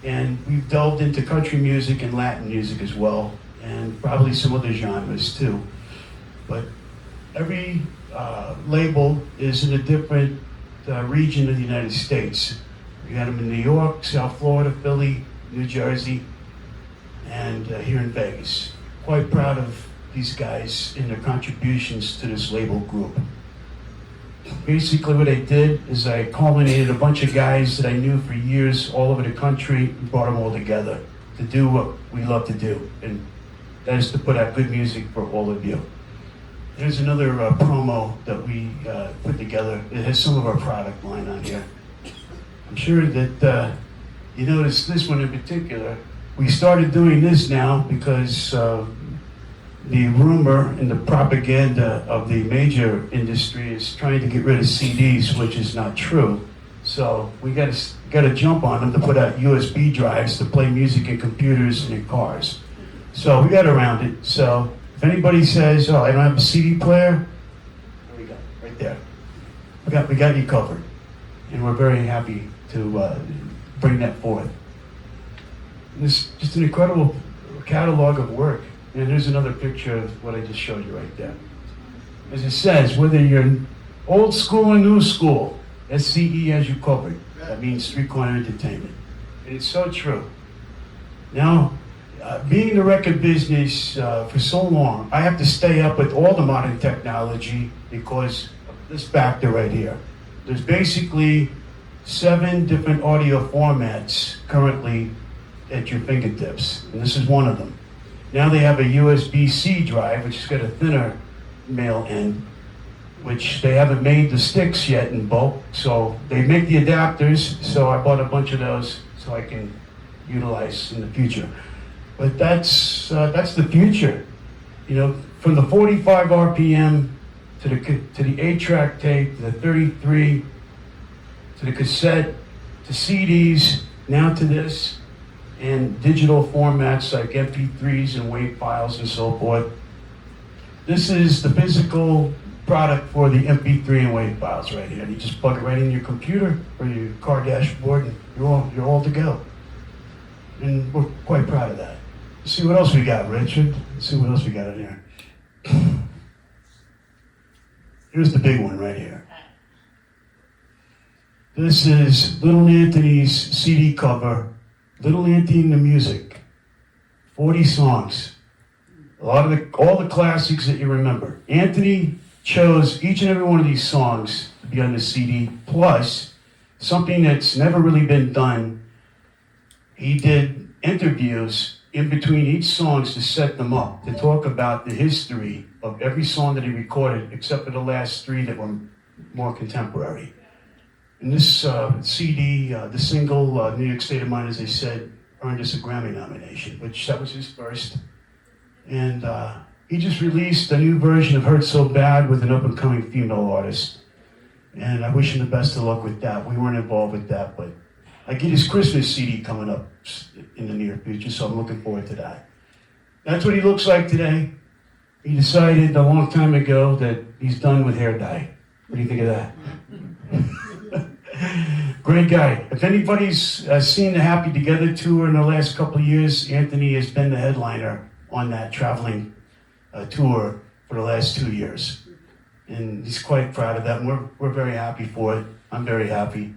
and we've delved into country music and Latin music as well, and probably some other genres too. But every label is in a different region of the United States. We got them in New York, South Florida, Philly, New Jersey, and here in Vegas. Quite proud of these guys and their contributions to this label group. Basically what I did is I culminated a bunch of guys that I knew for years all over the country and brought them all together to do what we love to do, and that is to put out good music for all of you. There's another promo that we put together. It has some of our product line on here. I'm sure that you noticed this one in particular. We started doing this now because the rumor and the propaganda of the major industry is trying to get rid of CDs, which is not true. So we got to jump on them to put out USB drives to play music in computers and in cars. So we got around it. So if anybody says, "Oh, I don't have a CD player," there we go, right there. We got you covered, and we're very happy to bring that forth. And it's just an incredible catalog of work. And there's another picture of what I just showed you right there. As it says, whether you're old school or new school, SCE has you covered. That means Street Corner Entertainment. And it's so true. Now, being in the record business for so long, I have to stay up with all the modern technology because of this factor right here. There's basically 7 different audio formats currently at your fingertips, and this is one of them. Now they have a USB-C drive, which has got a thinner male end, which they haven't made the sticks yet in bulk, so they make the adapters, so I bought a bunch of those so I can utilize in the future. But that's the future. You know, from the 45 RPM to the 8-track tape, to the 33, to the cassette, to CDs, now to this, and digital formats like MP3s and WAV files and so forth. This is the physical product for the MP3 and WAV files right here. You just plug it right in your computer or your car dashboard, and you're all to go. And we're quite proud of that. Let's see what else we got, Richard. Let's see what else we got in here. Here's the big one right here. This is Little Anthony's CD cover, Little Anthony and the Music. 40 songs. All the classics that you remember. Anthony chose each and every one of these songs to be on the CD, plus something that's never really been done. He did interviews in between each songs to set them up, to talk about the history of every song that he recorded, except for the last 3 that were more contemporary. And this CD, the single, New York State of Mind, as I said, earned us a Grammy nomination, which that was his first. And he just released a new version of Hurt So Bad with an up-and-coming female artist. And I wish him the best of luck with that. We weren't involved with that, but I get his Christmas CD coming up in the near future, so I'm looking forward to that. That's what he looks like today. He decided a long time ago that he's done with hair dye. What do you think of that? Great guy. If anybody's seen the Happy Together tour in the last couple of years, Anthony has been the headliner on that traveling tour for the last 2 years. And he's quite proud of that, and we're very happy for it. I'm very happy.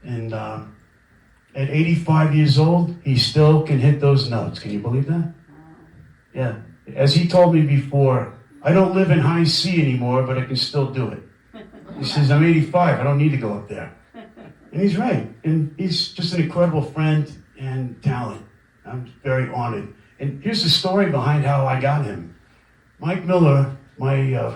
And at 85 years old, he still can hit those notes. Can you believe that? Yeah. As he told me before, I don't live in high C anymore, but I can still do it. He says, I'm 85, I don't need to go up there. And he's right. And he's just an incredible friend and talent. I'm very honored. And here's the story behind how I got him. Mike Miller, my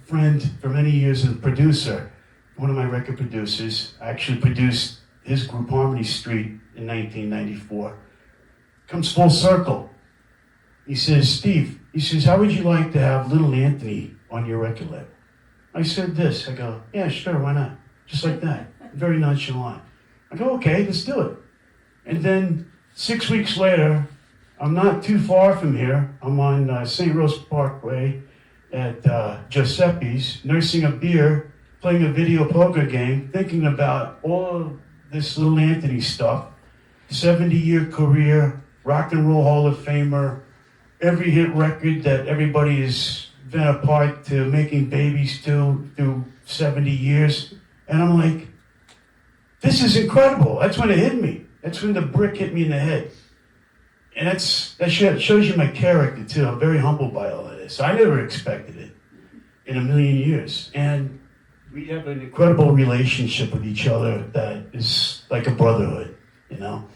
friend for many years and producer, one of my record producers, I actually produced his group Harmony Street in 1994. Comes full circle. He says, Steve, he says, how would you like to have Little Anthony on your record label? I said this, I go, yeah, sure, why not? Just like that, very nonchalant. I go, okay, let's do it. And then 6 weeks later, I'm not too far from here. I'm on St. Rose Parkway at Giuseppe's, nursing a beer, playing a video poker game, thinking about all this Little Anthony stuff, 70-year career, Rock and Roll Hall of Famer, every hit record that everybody has been a part to making babies to through 70 years. And I'm like, this is incredible. That's when it hit me. That's when the brick hit me in the head. And that shows you my character too. I'm very humbled by all of this. I never expected it in a million years. And we have an incredible relationship with each other that is like a brotherhood, you know.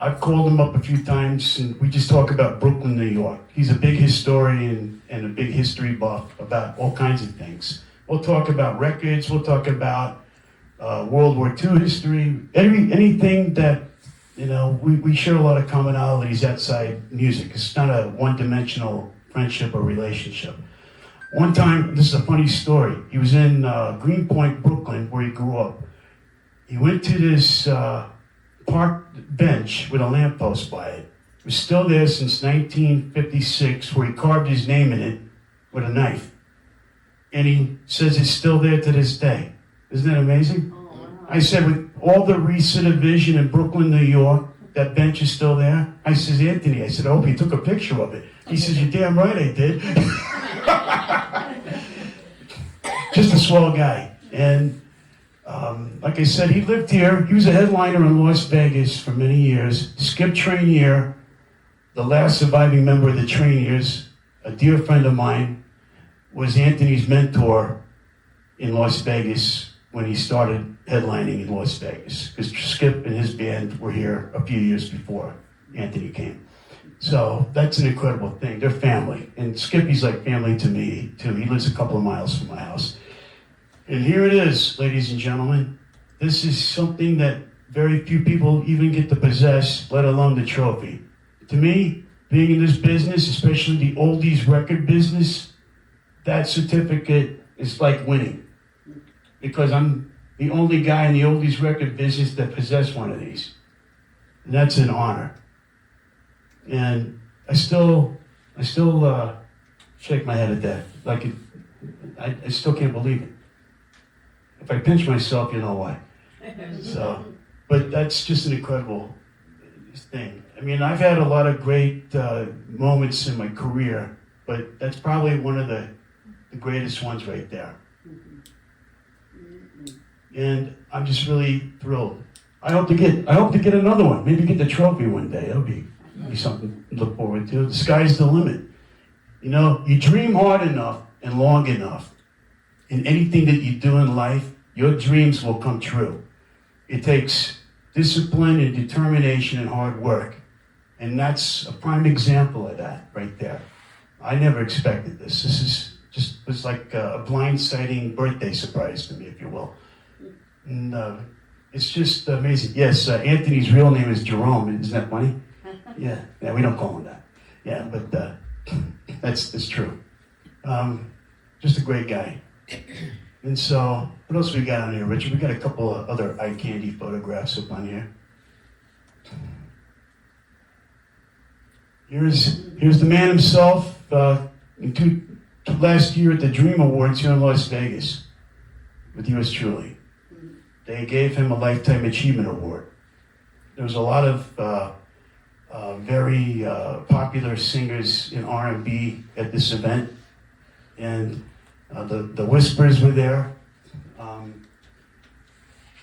I've called him up a few times, and we just talk about Brooklyn, New York. He's a big historian and a big history buff about all kinds of things. We'll talk about records. We'll talk about World War II history. Anything that, you know, we share a lot of commonalities outside music. It's not a one-dimensional friendship or relationship. One time, this is a funny story. He was in Greenpoint, Brooklyn, where he grew up. He went to this park bench with a lamppost by it. It was still there since 1956, where he carved his name in it with a knife. And he says it's still there to this day. Isn't that amazing? I said, with all the recidivism in Brooklyn, New York, that bench is still there. I says, Anthony, I said, I hope you took a picture of it. He says, you're damn right I did. Just a swell guy. And like I said, he lived here. He was a headliner in Las Vegas for many years. Skip Trainier, the last surviving member of the Trainiers, a dear friend of mine, was Anthony's mentor in Las Vegas when he started headlining in Las Vegas. Because Skip and his band were here a few years before Anthony came. So that's an incredible thing. They're family. And Skippy's like family to me, too. He lives a couple of miles from my house. And here it is, ladies and gentlemen. This is something that very few people even get to possess, let alone the trophy. To me, being in this business, especially the oldies record business, that certificate is like winning. Because I'm the only guy in the oldies record business that possessed one of these. And that's an honor. And I still shake my head at that. Like I still can't believe it. If I pinch myself, you know why. So, but that's just an incredible thing. I mean, I've had a lot of great moments in my career, but that's probably one of the greatest ones right there. And I'm just really thrilled. I hope to get another one. Maybe get the trophy one day. That'll be something to look forward to. The sky's the limit. You know, you dream hard enough and long enough. In anything that you do in life, your dreams will come true. It takes discipline and determination and hard work. And that's a prime example of that right there. I never expected this. This is just was like a blindsiding birthday surprise to me, if you will. And it's just amazing. Yes, Anthony's real name is Jerome. Isn't that funny? Yeah, we don't call him that. Yeah, but that's true. Just a great guy. And so, what else we got on here, Richard? We got a couple of other eye candy photographs up on here. Here's the man himself. Last year at the Dream Awards here in Las Vegas, with yours truly, they gave him a Lifetime Achievement Award. There was a lot of very popular singers in R&B at this event, and the Whispers were there.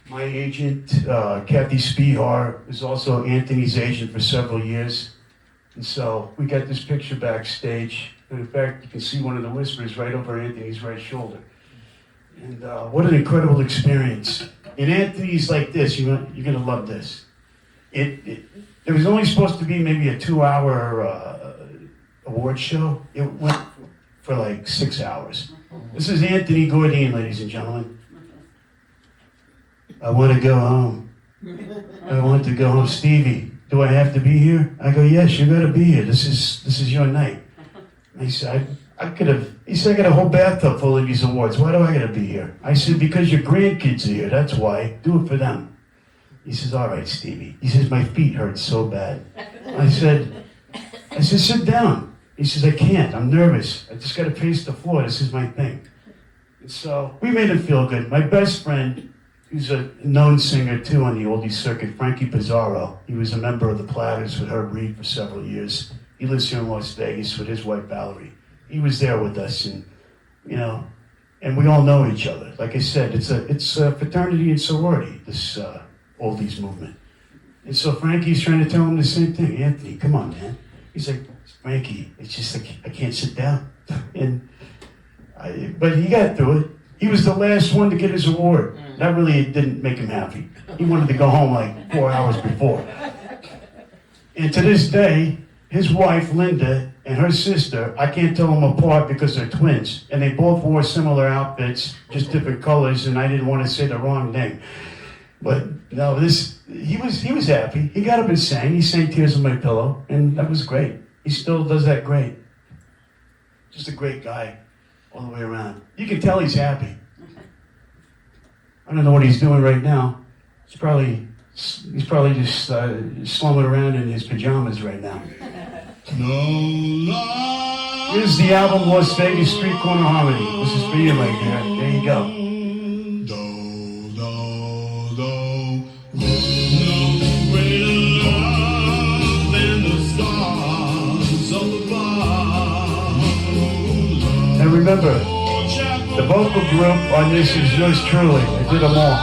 My agent, Kathy Spihar, was also Anthony's agent for several years. And so we got this picture backstage. And in fact, you can see one of the Whispers right over Anthony's right shoulder. And what an incredible experience. And Anthony's like this, you're gonna love this. It was only supposed to be maybe a 2-hour award show. It went for like 6 hours. This is Anthony Gourdine, ladies and gentlemen. I want to go home. I want to go home. Stevie, do I have to be here? I go, yes, you gotta be here. This is your night. And he said, he said, I got a whole bathtub full of these awards. Why do I gotta be here? I said, because your grandkids are here, that's why. Do it for them. He says, all right, Stevie. He says, my feet hurt so bad. I said, sit down. He says, I can't, I'm nervous. I just gotta pace the floor, this is my thing. And so, we made him feel good. My best friend, who's a known singer too on the oldies circuit, Frankie Pizarro. He was a member of the Platters with Herb Reed for several years. He lives here in Las Vegas with his wife, Valerie. He was there with us, and and we all know each other. Like I said, it's a fraternity and sorority, this oldies movement. And so Frankie's trying to tell him the same thing. Anthony, come on, man. He's like, Frankie, it's just like, I can't sit down. But he got through it. He was the last one to get his award. That really didn't make him happy. He wanted to go home like 4 hours before. And to this day, his wife, Linda, and her sister, I can't tell them apart because they're twins. And they both wore similar outfits, just different colors, and I didn't want to say the wrong name. But no, he was happy. He got up and sang. He sang Tears on My Pillow, and that was great. He still does that great. Just a great guy all the way around. You can tell he's happy. I don't know what he's doing right now. He's probably just slumming around in his pajamas right now. Here's the album Las Vegas Street Corner Harmony. This is for you right there. There you go. And remember, the vocal group on this is yours truly. I did them all.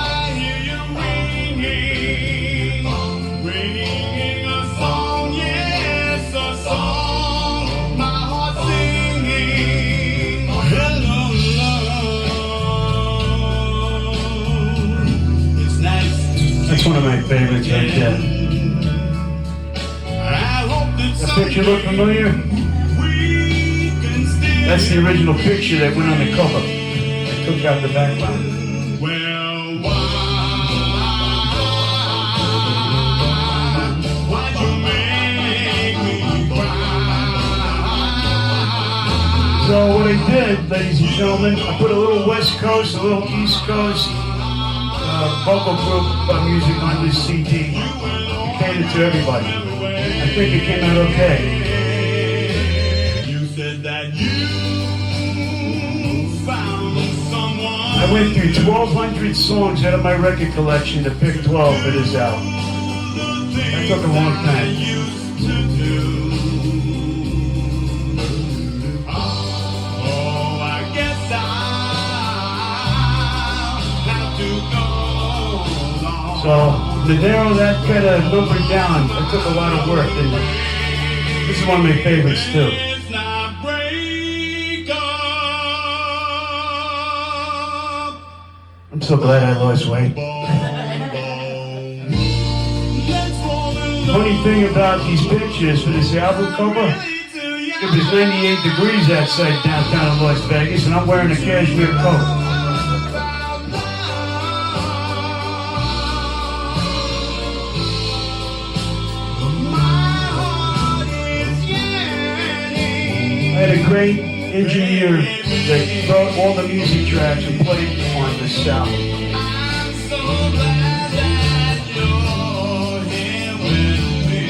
That's one of my favorites right there. That picture look familiar? That's the original picture that went on the cover. I took out the background. So what I did, ladies and gentlemen, I put a little West Coast, a little East Coast vocal group music on this CD. It catered to everybody. I think it came out okay. You said that you found someone. I went through 1,200 songs out of my record collection to pick 12 for this album. That took a long time. So, to narrow that kind of number down, it took a lot of work, didn't it? This is one of my favorites, too. I'm so glad I lost weight. Funny thing about these pictures for this album cover, it was 98 degrees outside downtown Las Vegas, and I'm wearing a cashmere coat. I had a great engineer that wrote all the music tracks and played on this album. I'm so glad that you're here with me.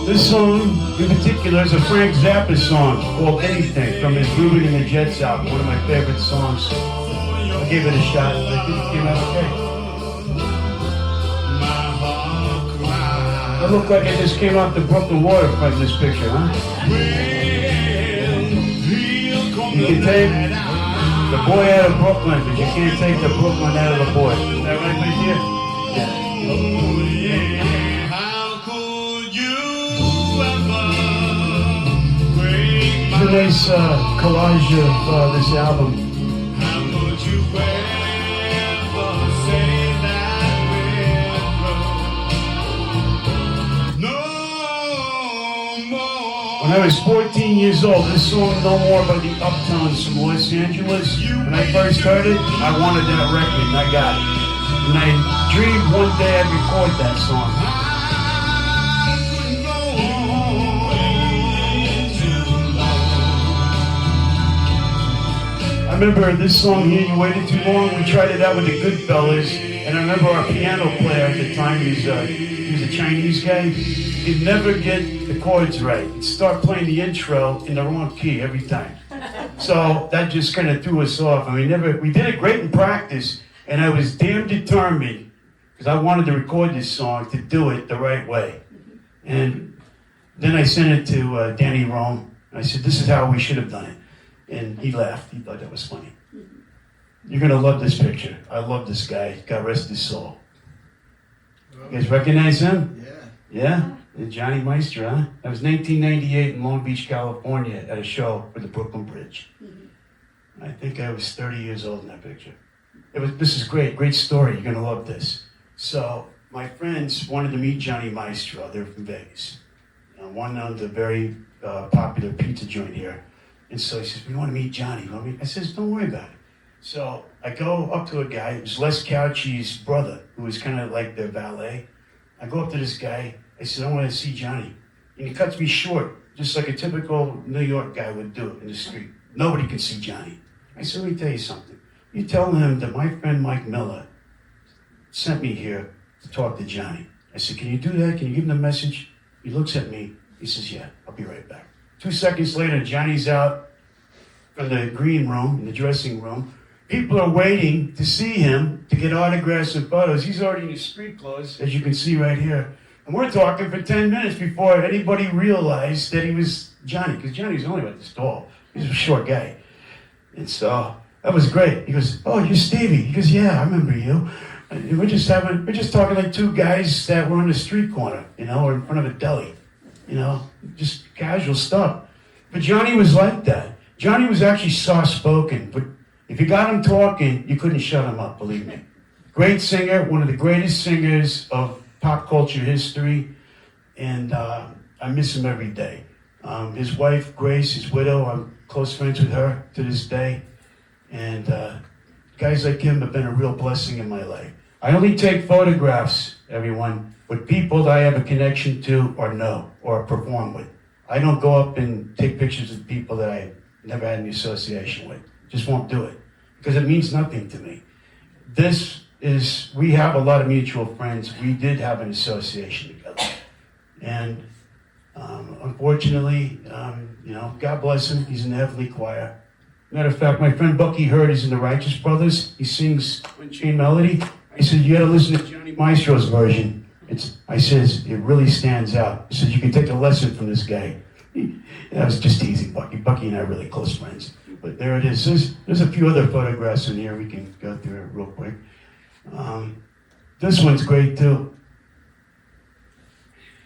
This song in particular is a Frank Zappa song called Anything from his Ruben and the Jets album, one of my favorite songs. I gave it a shot and I think it came out okay. I look like I just came off the Brooklyn waterfront in this picture, huh? You can take the boy out of Brooklyn, but you can't take the Brooklyn out of the boy. Is that right, my dear? Yeah. How could you ever? It's a nice collage of this album. How could you ever say that when I was 14 years old, this song No More by the Uptones from Los Angeles. When I first heard it, I wanted that record and I got it. And I dreamed one day I'd record that song. I remember this song here, You Waited Too Long. We tried it out with the Goodfellas. And I remember our piano player at the time, he was a Chinese guy. He'd never get the chords right. He'd start playing the intro in the wrong key every time. So that just kind of threw us off. And we did it great in practice, and I was damn determined, because I wanted to record this song, to do it the right way. And then I sent it to Danny Rome. I said, this is how we should have done it. And he laughed. He thought that was funny. You're going to love this picture. I love this guy. God rest his soul. You guys recognize him? Yeah? Johnny Meister, huh? That was 1998 in Long Beach, California, at a show for the Brooklyn Bridge. I think I was 30 years old in that picture. This is great story. You're gonna love this. So my friends wanted to meet Johnny Maestro. They're from Vegas. One of the very popular pizza joint here. And so he says, we want to meet Johnny. I says, don't worry about it. So I go up to a guy, it was Les Cauchy's brother, who was kind of like their valet. I go up to this guy, I said, I want to see Johnny. and he cuts me short, just like a typical New York guy would do in the street. Nobody can see Johnny. I said, let me tell you something. You tell him that my friend Mike Miller sent me here to talk to Johnny. I said, can you do that? Can you give him the message? He looks at me. He says, yeah, I'll be right back. 2 seconds later, Johnny's out from the green room, in the dressing room. People are waiting to see him to get autographs and photos. He's already in his street clothes, as you can see right here. And we're talking for 10 minutes before anybody realized that he was Johnny, because Johnny's only about this tall. He's a short guy. And so that was great. He goes, oh, you're Stevie. He goes, yeah, I remember you. And we're just talking like two guys that were on the street corner, or in front of a deli, just casual stuff. But Johnny was like that. Johnny was actually soft-spoken, but if you got him talking, you couldn't shut him up, believe me. Great singer, one of the greatest singers of pop culture history, and I miss him every day. His wife, Grace, his widow, I'm close friends with her to this day, and guys like him have been a real blessing in my life. I only take photographs, everyone, with people that I have a connection to or know or perform with. I don't go up and take pictures of people that I never had any association with. Just won't do it because it means nothing to me. We have a lot of mutual friends. We did have an association together. And unfortunately, God bless him. He's in the Heavenly Choir. Matter of fact, my friend Bucky Hurd is in the Righteous Brothers. He sings Chain Melody. I said, you gotta listen to Johnny Maestro's version. I says, it really stands out. He says, you can take a lesson from this guy. That was just teasing Bucky. Bucky and I are really close friends. But there it is. There's a few other photographs in here. We can go through it real quick. This one's great too.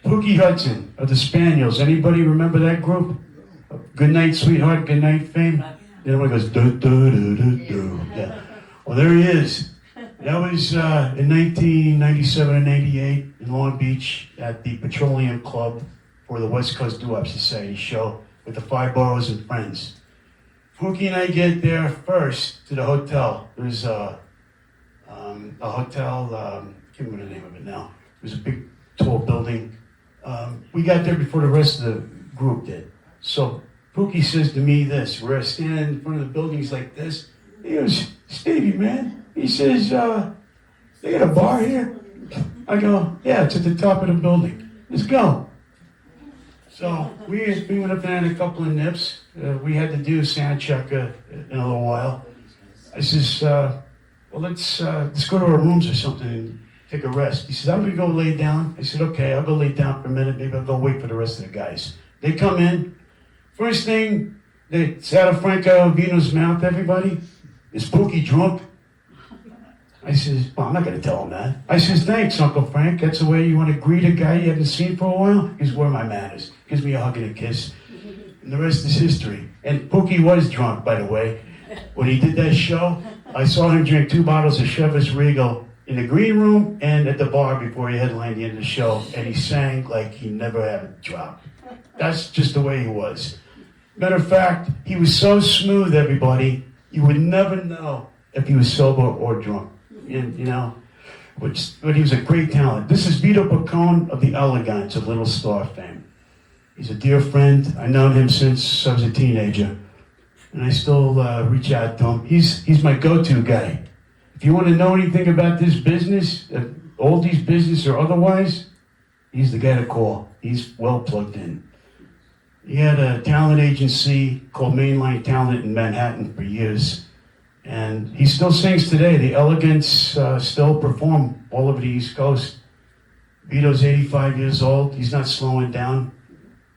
Pookie Hudson of the Spaniels. Anybody remember that group? Good Night, Sweetheart, Good Night Fame? The other one goes, do, do, do, do, do. Yeah. Well, there he is. That was in 1997 and 98 in Long Beach at the Petroleum Club for the West Coast Doowop Society show with the Five Boroughs and Friends. Pookie and I get there first to the hotel. There's a hotel, I can't remember the name of it now. It was a big, tall building. We got there before the rest of the group did. So Pookie says to me this, we're standing in front of the buildings like this. He goes, Stevie, man. He says, they got a bar here? I go, yeah, it's at the top of the building. Let's go. So we went up there and a couple of nips. We had to do a sound check in a little while. I says, well, let's go to our rooms or something and take a rest. He says, I'm going to go lay down. I said, okay, I'll go lay down for a minute. Maybe I'll go wait for the rest of the guys. They come in. First thing that's out of Franco Vino's mouth, everybody, is Pookie drunk? I says, well, I'm not going to tell him that. I says, thanks, Uncle Frank. That's the way you want to greet a guy you haven't seen for a while? He goes, where are my manners? Gives me a hug and a kiss. And the rest is history. And Pookie was drunk, by the way. When he did that show, I saw him drink 2 bottles of Chivas Regal in the green room and at the bar before he headlined the end of the show. And he sang like he never had a drop. That's just the way he was. Matter of fact, he was so smooth, everybody, you would never know if he was sober or drunk. And, but he was a great talent. This is Vito Pacone of the Elegants of Little Star fame. He's a dear friend. I've known him since I was a teenager. And I still reach out to him. He's my go-to guy. If you want to know anything about this business, oldies business or otherwise, he's the guy to call. He's well plugged in. He had a talent agency called Mainline Talent in Manhattan for years. And he still sings today. The Elegants still perform all over the East Coast. Vito's 85 years old. He's not slowing down.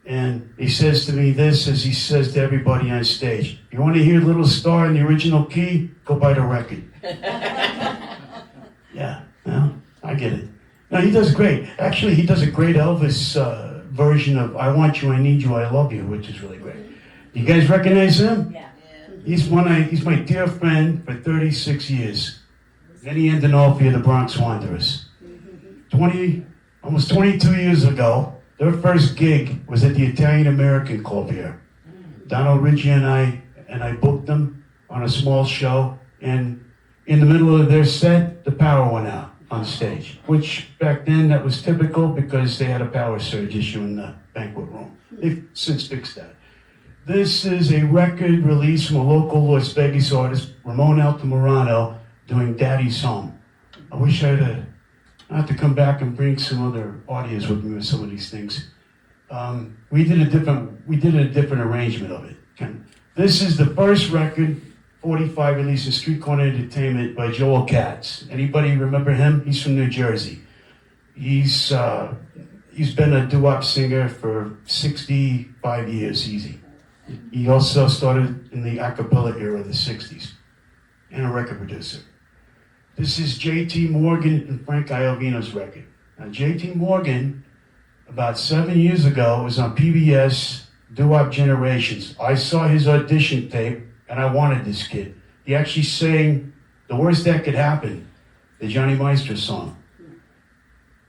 And he says to me this, as he says to everybody on stage, you want to hear Little Star in the original key? Go buy the record. Yeah, well, I get it. No, he does great. Actually, he does a great Elvis version of I Want You, I Need You, I Love You, which is really great. You guys recognize him? Yeah. He's my dear friend for 36 years. Then he ended off here, the Bronx Wanderers. Almost 22 years ago, their first gig was at the Italian American Club here. Donald Ritchie and I booked them on a small show, and in the middle of their set, the power went out. on stage, which back then that was typical because they had a power surge issue in the banquet room. They've since fixed that. This is a record release from a local Las Vegas artist, Ramon Altamirano, doing Daddy's Home. I wish I have to come back and bring some other audios with me with some of these things. We did a different arrangement of it. This is the first record, 45, released in Street Corner Entertainment by Joel Katz. Anybody remember him? He's from New Jersey. He's been a doo-wop singer for 65 years, easy. He also started in the a cappella era of the 60s, and a record producer. This is J.T. Morgan and Frank Iovino's record. Now, J.T. Morgan, about 7 years ago, was on PBS Doo-Wop Generations. I saw his audition tape, and I wanted this kid. He actually sang The Worst That Could Happen, the Johnny Meister song.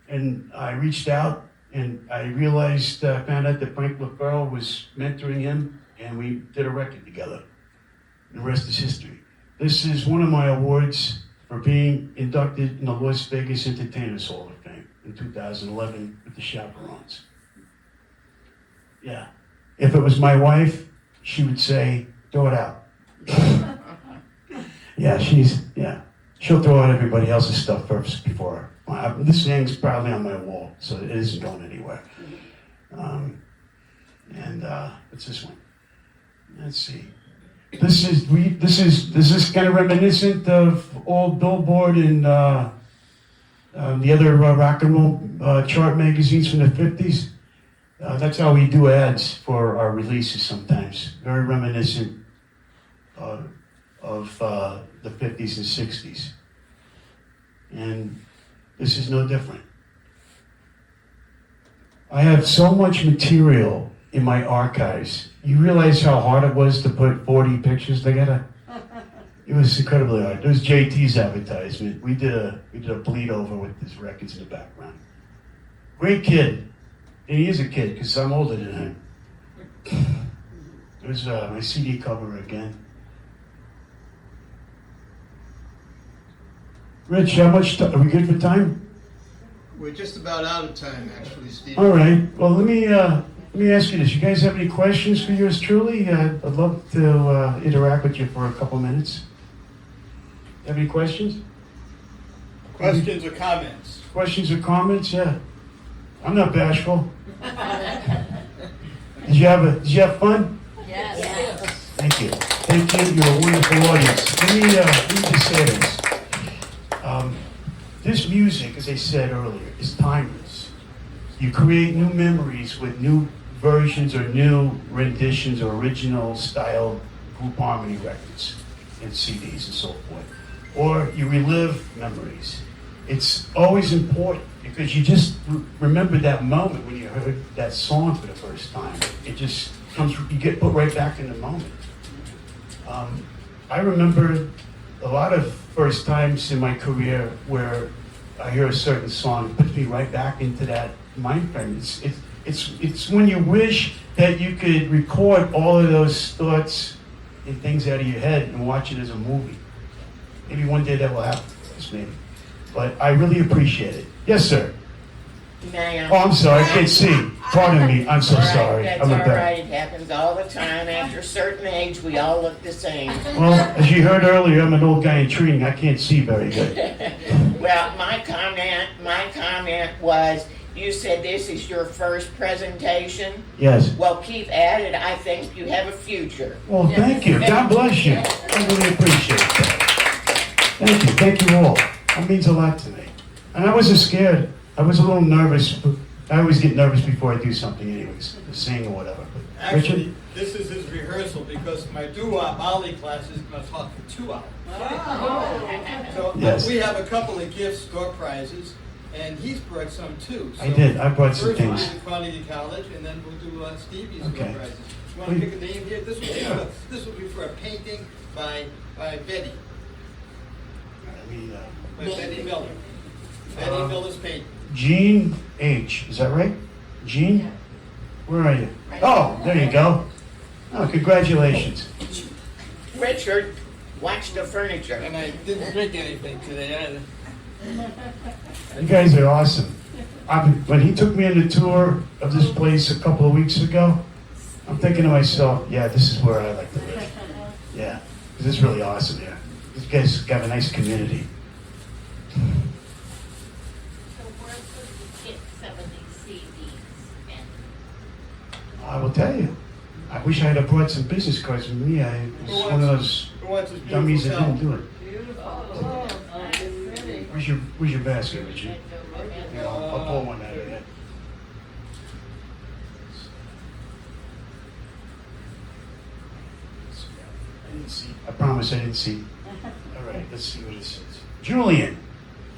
And I reached out, and I realized, found out that Frank LaFaro was mentoring him, and we did a record together. The rest is history. This is one of my awards for being inducted in the Las Vegas Entertainers Hall of Fame in 2011 with the Chaperones. Yeah. If it was my wife, she would say, throw it out. Yeah, she'll throw out everybody else's stuff first before her. This thing's probably on my wall, so it isn't going anywhere. What's this one? Let's see. This is kind of reminiscent of old Billboard and the other rock and roll chart magazines from the 50s. That's how we do ads for our releases sometimes. Very reminiscent of the 50s and 60s. And this is no different. I have so much material in my archives. You realize how hard it was to put 40 pictures together? It was incredibly hard. It was JT's advertisement. We did a bleed over with his records in the background. Great kid. And he is a kid because I'm older than him. There's my CD cover again. Rich, how much are we good for time? We're just about out of time, actually, Steve. All right. Well, let me ask you this. You guys have any questions for yours truly? I'd love to interact with you for a couple minutes. Have any questions? Questions or comments? Questions or comments? Yeah. I'm not bashful. Did you have fun? Yes. Thank you. Thank you. You're a wonderful audience. Let me just say this. This music, as I said earlier, is timeless. You create new memories with new versions or new renditions or original style group harmony records and CDs and so forth. Or you relive memories. It's always important because you just remember that moment when you heard that song for the first time. It just comes, you get put right back in the moment. I remember a lot of first times in my career where I hear a certain song, it puts me right back into that mind frame. It's when you wish that you could record all of those thoughts and things out of your head and watch it as a movie. Maybe one day that will happen to us, maybe. But I really appreciate it. Yes, sir. Ma'am. Oh, I'm sorry, I can't see. Pardon me, I'm so sorry. That's I'm all a bad. right. It happens all the time. After a certain age, we all look the same. Well, as you heard earlier, I'm an old guy in training. I can't see very good. Well, my comment was, you said this is your first presentation. Yes. Well, keep at it. I think you have a future. Well, thank you. God bless you. I really appreciate that. Thank you. Thank you all. That means a lot to me. And I wasn't scared. I was a little nervous. I always get nervous before I do something anyways, sing or whatever. But Actually, Richard? this is his rehearsal because my Doowop Ollie class is going to talk for 2 hours. So Yes. we have a couple of gifts, door prizes, and he's brought some too. I did. I brought some First one things. is Carnegie College, and then we'll do Stevie's Okay. door prizes. You want to pick a name here? This will be for a painting by Betty. By Betty Miller. Betty Miller's painting. Jean H. Is that right? Jean? Where are you? Oh, there you go. Oh, congratulations. Richard, watch the furniture. And I didn't drink anything today either. You guys are awesome. When he took me on the tour of this place a couple of weeks ago, I'm thinking to myself, yeah, this is where I like to live. Yeah, this is really awesome here. These guys have a nice community. So where could we get some of these CDs? And I will tell you. I wish I had brought some business cards with me. I was one of those Who wants this dummies that beautiful didn't town? do it. Beautiful. that's pretty. Where's your basket, Richard? Yeah, I'll pull one out of there. I didn't see. I promise I didn't see. All right, let's see what it says. Julian.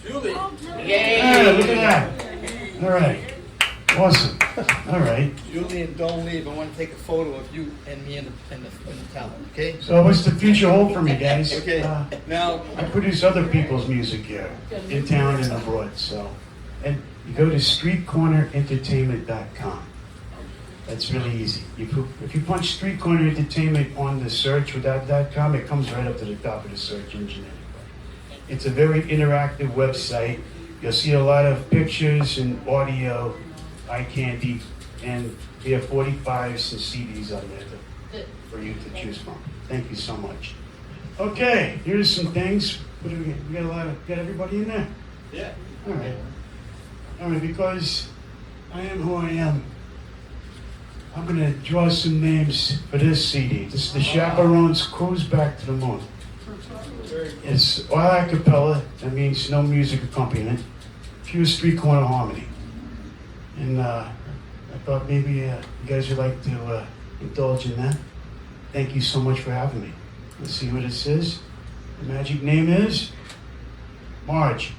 Julie. Yeah, look at that. All right. Awesome. All right. Julian, don't leave. I want to take a photo of you and me in the town, okay? So what's the future hold for me, guys? Okay, now, I produce other people's music here, in town and abroad, so. And you go to streetcornerentertainment.com. That's really easy. If you punch Street Corner Entertainment on the search without .com, it comes right up to the top of the search engine anyway. It's a very interactive website. You'll see a lot of pictures and audio, eye candy, and we have 45s and CDs on there for you to choose from. Thank you so much. Okay, here's some things. What do we get? We got everybody in there? yeah. All right. All right, because I am who I am, I'm going to draw some names for this CD. This is the Chaperones Cruise Back to the Moon. It's all a cappella. That means no music accompaniment. Pure street corner harmony. And I thought maybe you guys would like to indulge in that. Thank you so much for having me. Let's see what it says. The magic name is Marge.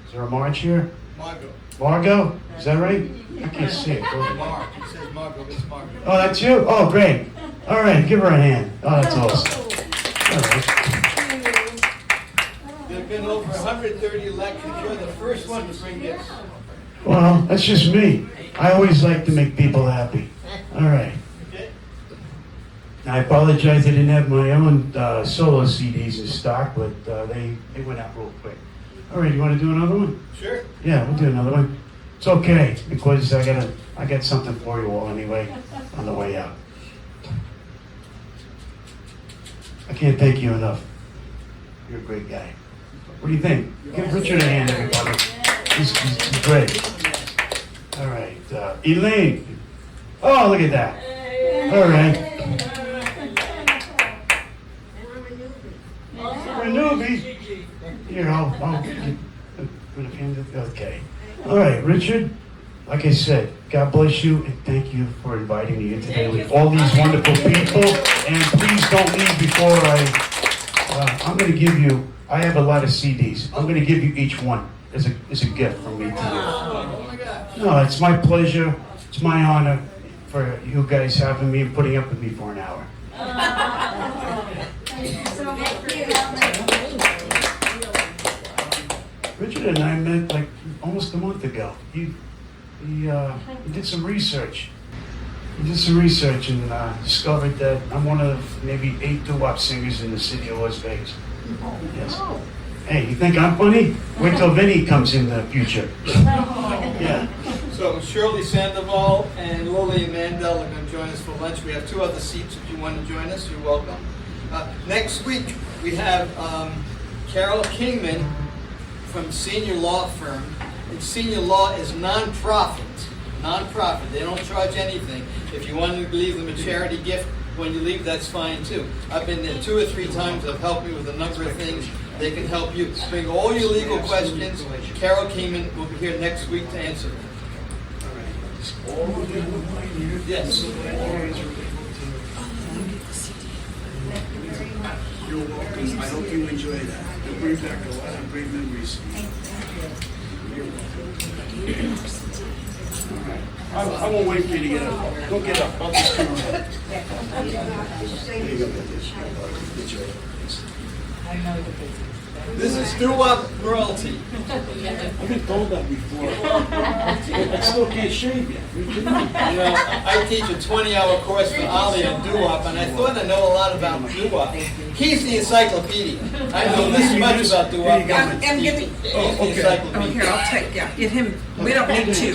Is there a Marge here? Margot. Margot? Is that right? I can't see it. Mark. It says Margot. It's Margot. Oh, that's you? Oh, great. All right, give her a hand. Oh, that's awesome. All right. There have been over 130 elections. You're the first one to bring this. Well, that's just me. I always like to make people happy. All right. Okay? I apologize I didn't have my own solo CDs in stock, but they went out real quick. All right, you want to do another one? Sure. Yeah, we'll do another one. It's okay, because I got something for you all anyway on the way out. I can't thank you enough. You're a great guy. What do you think? Give Richard a hand, everybody. He's great. All right, Elaine. Oh, look at that. All right. For a newbie. Here, I'll put a hand. Okay. All right, Richard. Like I said, God bless you, and thank you for inviting me in today with all these wonderful people. And please don't leave before I'm going to give you, I have a lot of CDs. I'm going to give you each one as a gift from me to you. Oh my God. No, it's my pleasure. It's my honor for you guys having me and putting up with me for an hour. Richard and I met like almost a month ago. He did some research. He did some research and discovered that I'm one of maybe 8 Doowop singers in the city of Las Vegas. Yes. Hey, you think I'm funny? Wait till Vinny comes in the future. Yeah. So Shirley Sandoval and Lily Mandel are going to join us for lunch. We have 2 other seats. If you want to join us, you're welcome. Next week, we have Carol Kingman from Senior Law Firm. And Senior Law is non-profit. Non-profit. They don't charge anything. If you want to leave them a charity gift when you leave, that's fine too. I've been there 2 or 3 times. They've helped me with a number of things. They can help you. Bring all your legal questions. Carol Kingman will be here next week to answer them. Yes. You're welcome. I hope you enjoy that. You'll bring back a lot of great memories. You're welcome. All right. I won't wait for you to get up. Don't get up. I'll just come around. There you go. Enjoy it. I know the business. This is Doowop royalty. I've been told that before. I still can't shave yet. You know, I teach a 20-hour course for Ollie on Doowop, and I thought I know a lot about Doowop. He's the encyclopedia. I know this much about Doowop. I'm getting, He's the oh, encyclopedia. here, I'll take, yeah, get him, we don't need two.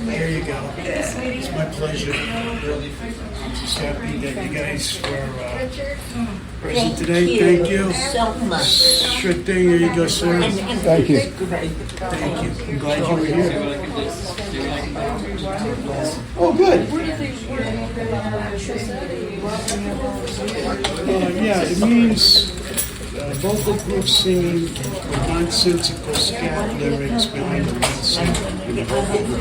There you go. It's my pleasure. I'm just happy that you guys were present today. Thank you. So much. Sure thing. Here you go, sir. Thank you. Thank you. I'm glad you were here. Oh, good. Yeah, it means vocal groups singing nonsensical scat lyrics behind the lead singer in the vocal group.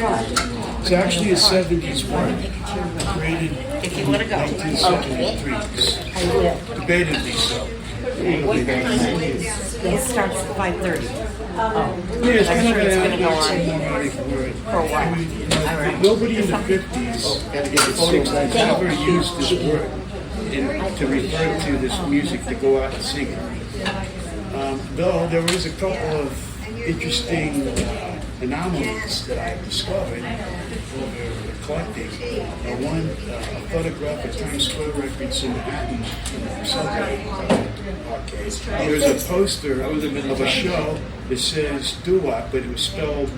It's actually a 70s word, created in 1973. Debatably so. It starts at 5:30. Yeah, it's kind of an oxymoronic word. For a while. Nobody in the 50s ever used this word to refer to this music to go out and sing it. Though there was a couple of interesting anomalies that I discovered over collecting. One, a photograph of Times Square Records in Manhattan subway arcade. There's a poster of a show that says Doowop, but it was spelled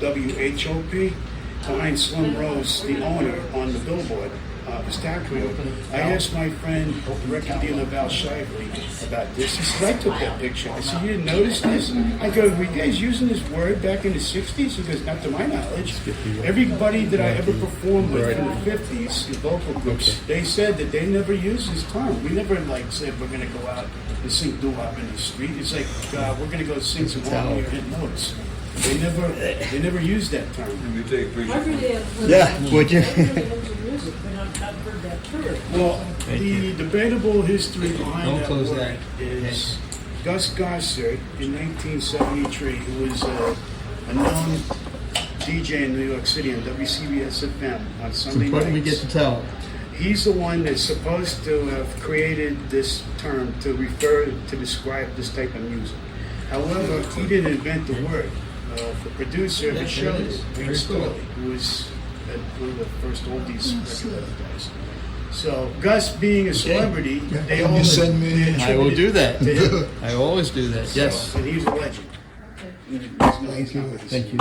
W-H-O-P, behind Slim Rose, the owner, on the billboard. His tax wheel. I asked my friend, the record dealer Val Shively, about this. He said, I took that picture. I said, you didn't notice this? I go, were you guys using this word back in the 60s? He goes, not to my knowledge. Everybody that I ever performed with in the 50s, the vocal groups, they said that they never used this term. We never said we're going to go out and sing doo-wop in the street. It's like, we're going to go sing some harmony or hit notes. They never used that term. Let me take a picture. Yeah, would you? Well, the debatable history behind that word is Gus Gossard in 1973, who was a known DJ in New York City on WCBS FM on Sunday nights. We get to tell. He's the one that's supposed to have created this term to refer to describe this type of music. However, he didn't invent the word. The producer of the show, Green Staley, who was one of the first oldies record guys. So Gus being a celebrity, they all send me. I will do that. to him. I always do that, yes. And he's a legend. Thank you. Thank you.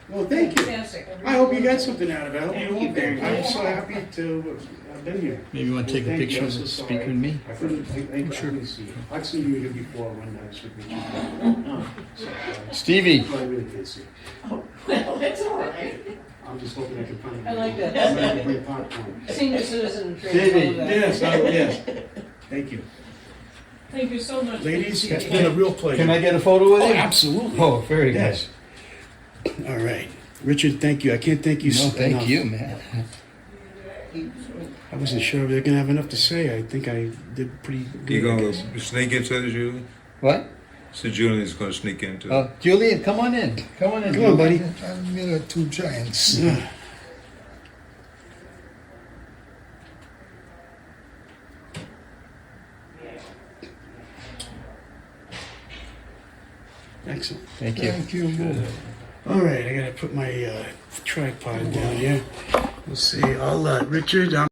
Well, thank you. Fantastic. I hope you got something out of it. I hope you all did. I'm so happy to have been here. Maybe you want to take a Thank you. picture I'm of so the sorry. speaker and me? I couldn't see you. I've seen you here before when I was with Richard. So, Stevie. I really can't see. Well, it's all right. I'm just hoping I can find you. I like that. I'm ready to bring popcorn. Senior citizen. Stevie. Yes, yes. Thank you. Thank you so much. Ladies, it's been a real pleasure. Can I get a photo with Oh, you? absolutely. Oh, very good. Yes. All right. Richard, thank you. I can't thank you No, enough. thank you, man. I wasn't sure if they're going to have enough to say. I think I did pretty good. You I gonna guess. sneak into it, Julie? What? So Julian's gonna sneak into it. Oh, Julian, come on in. Come on in. Come on, buddy. I'm near two giants. Yeah. Excellent. Thank you. Thank you. All right, I got to put my tripod down here. We'll see. Richard,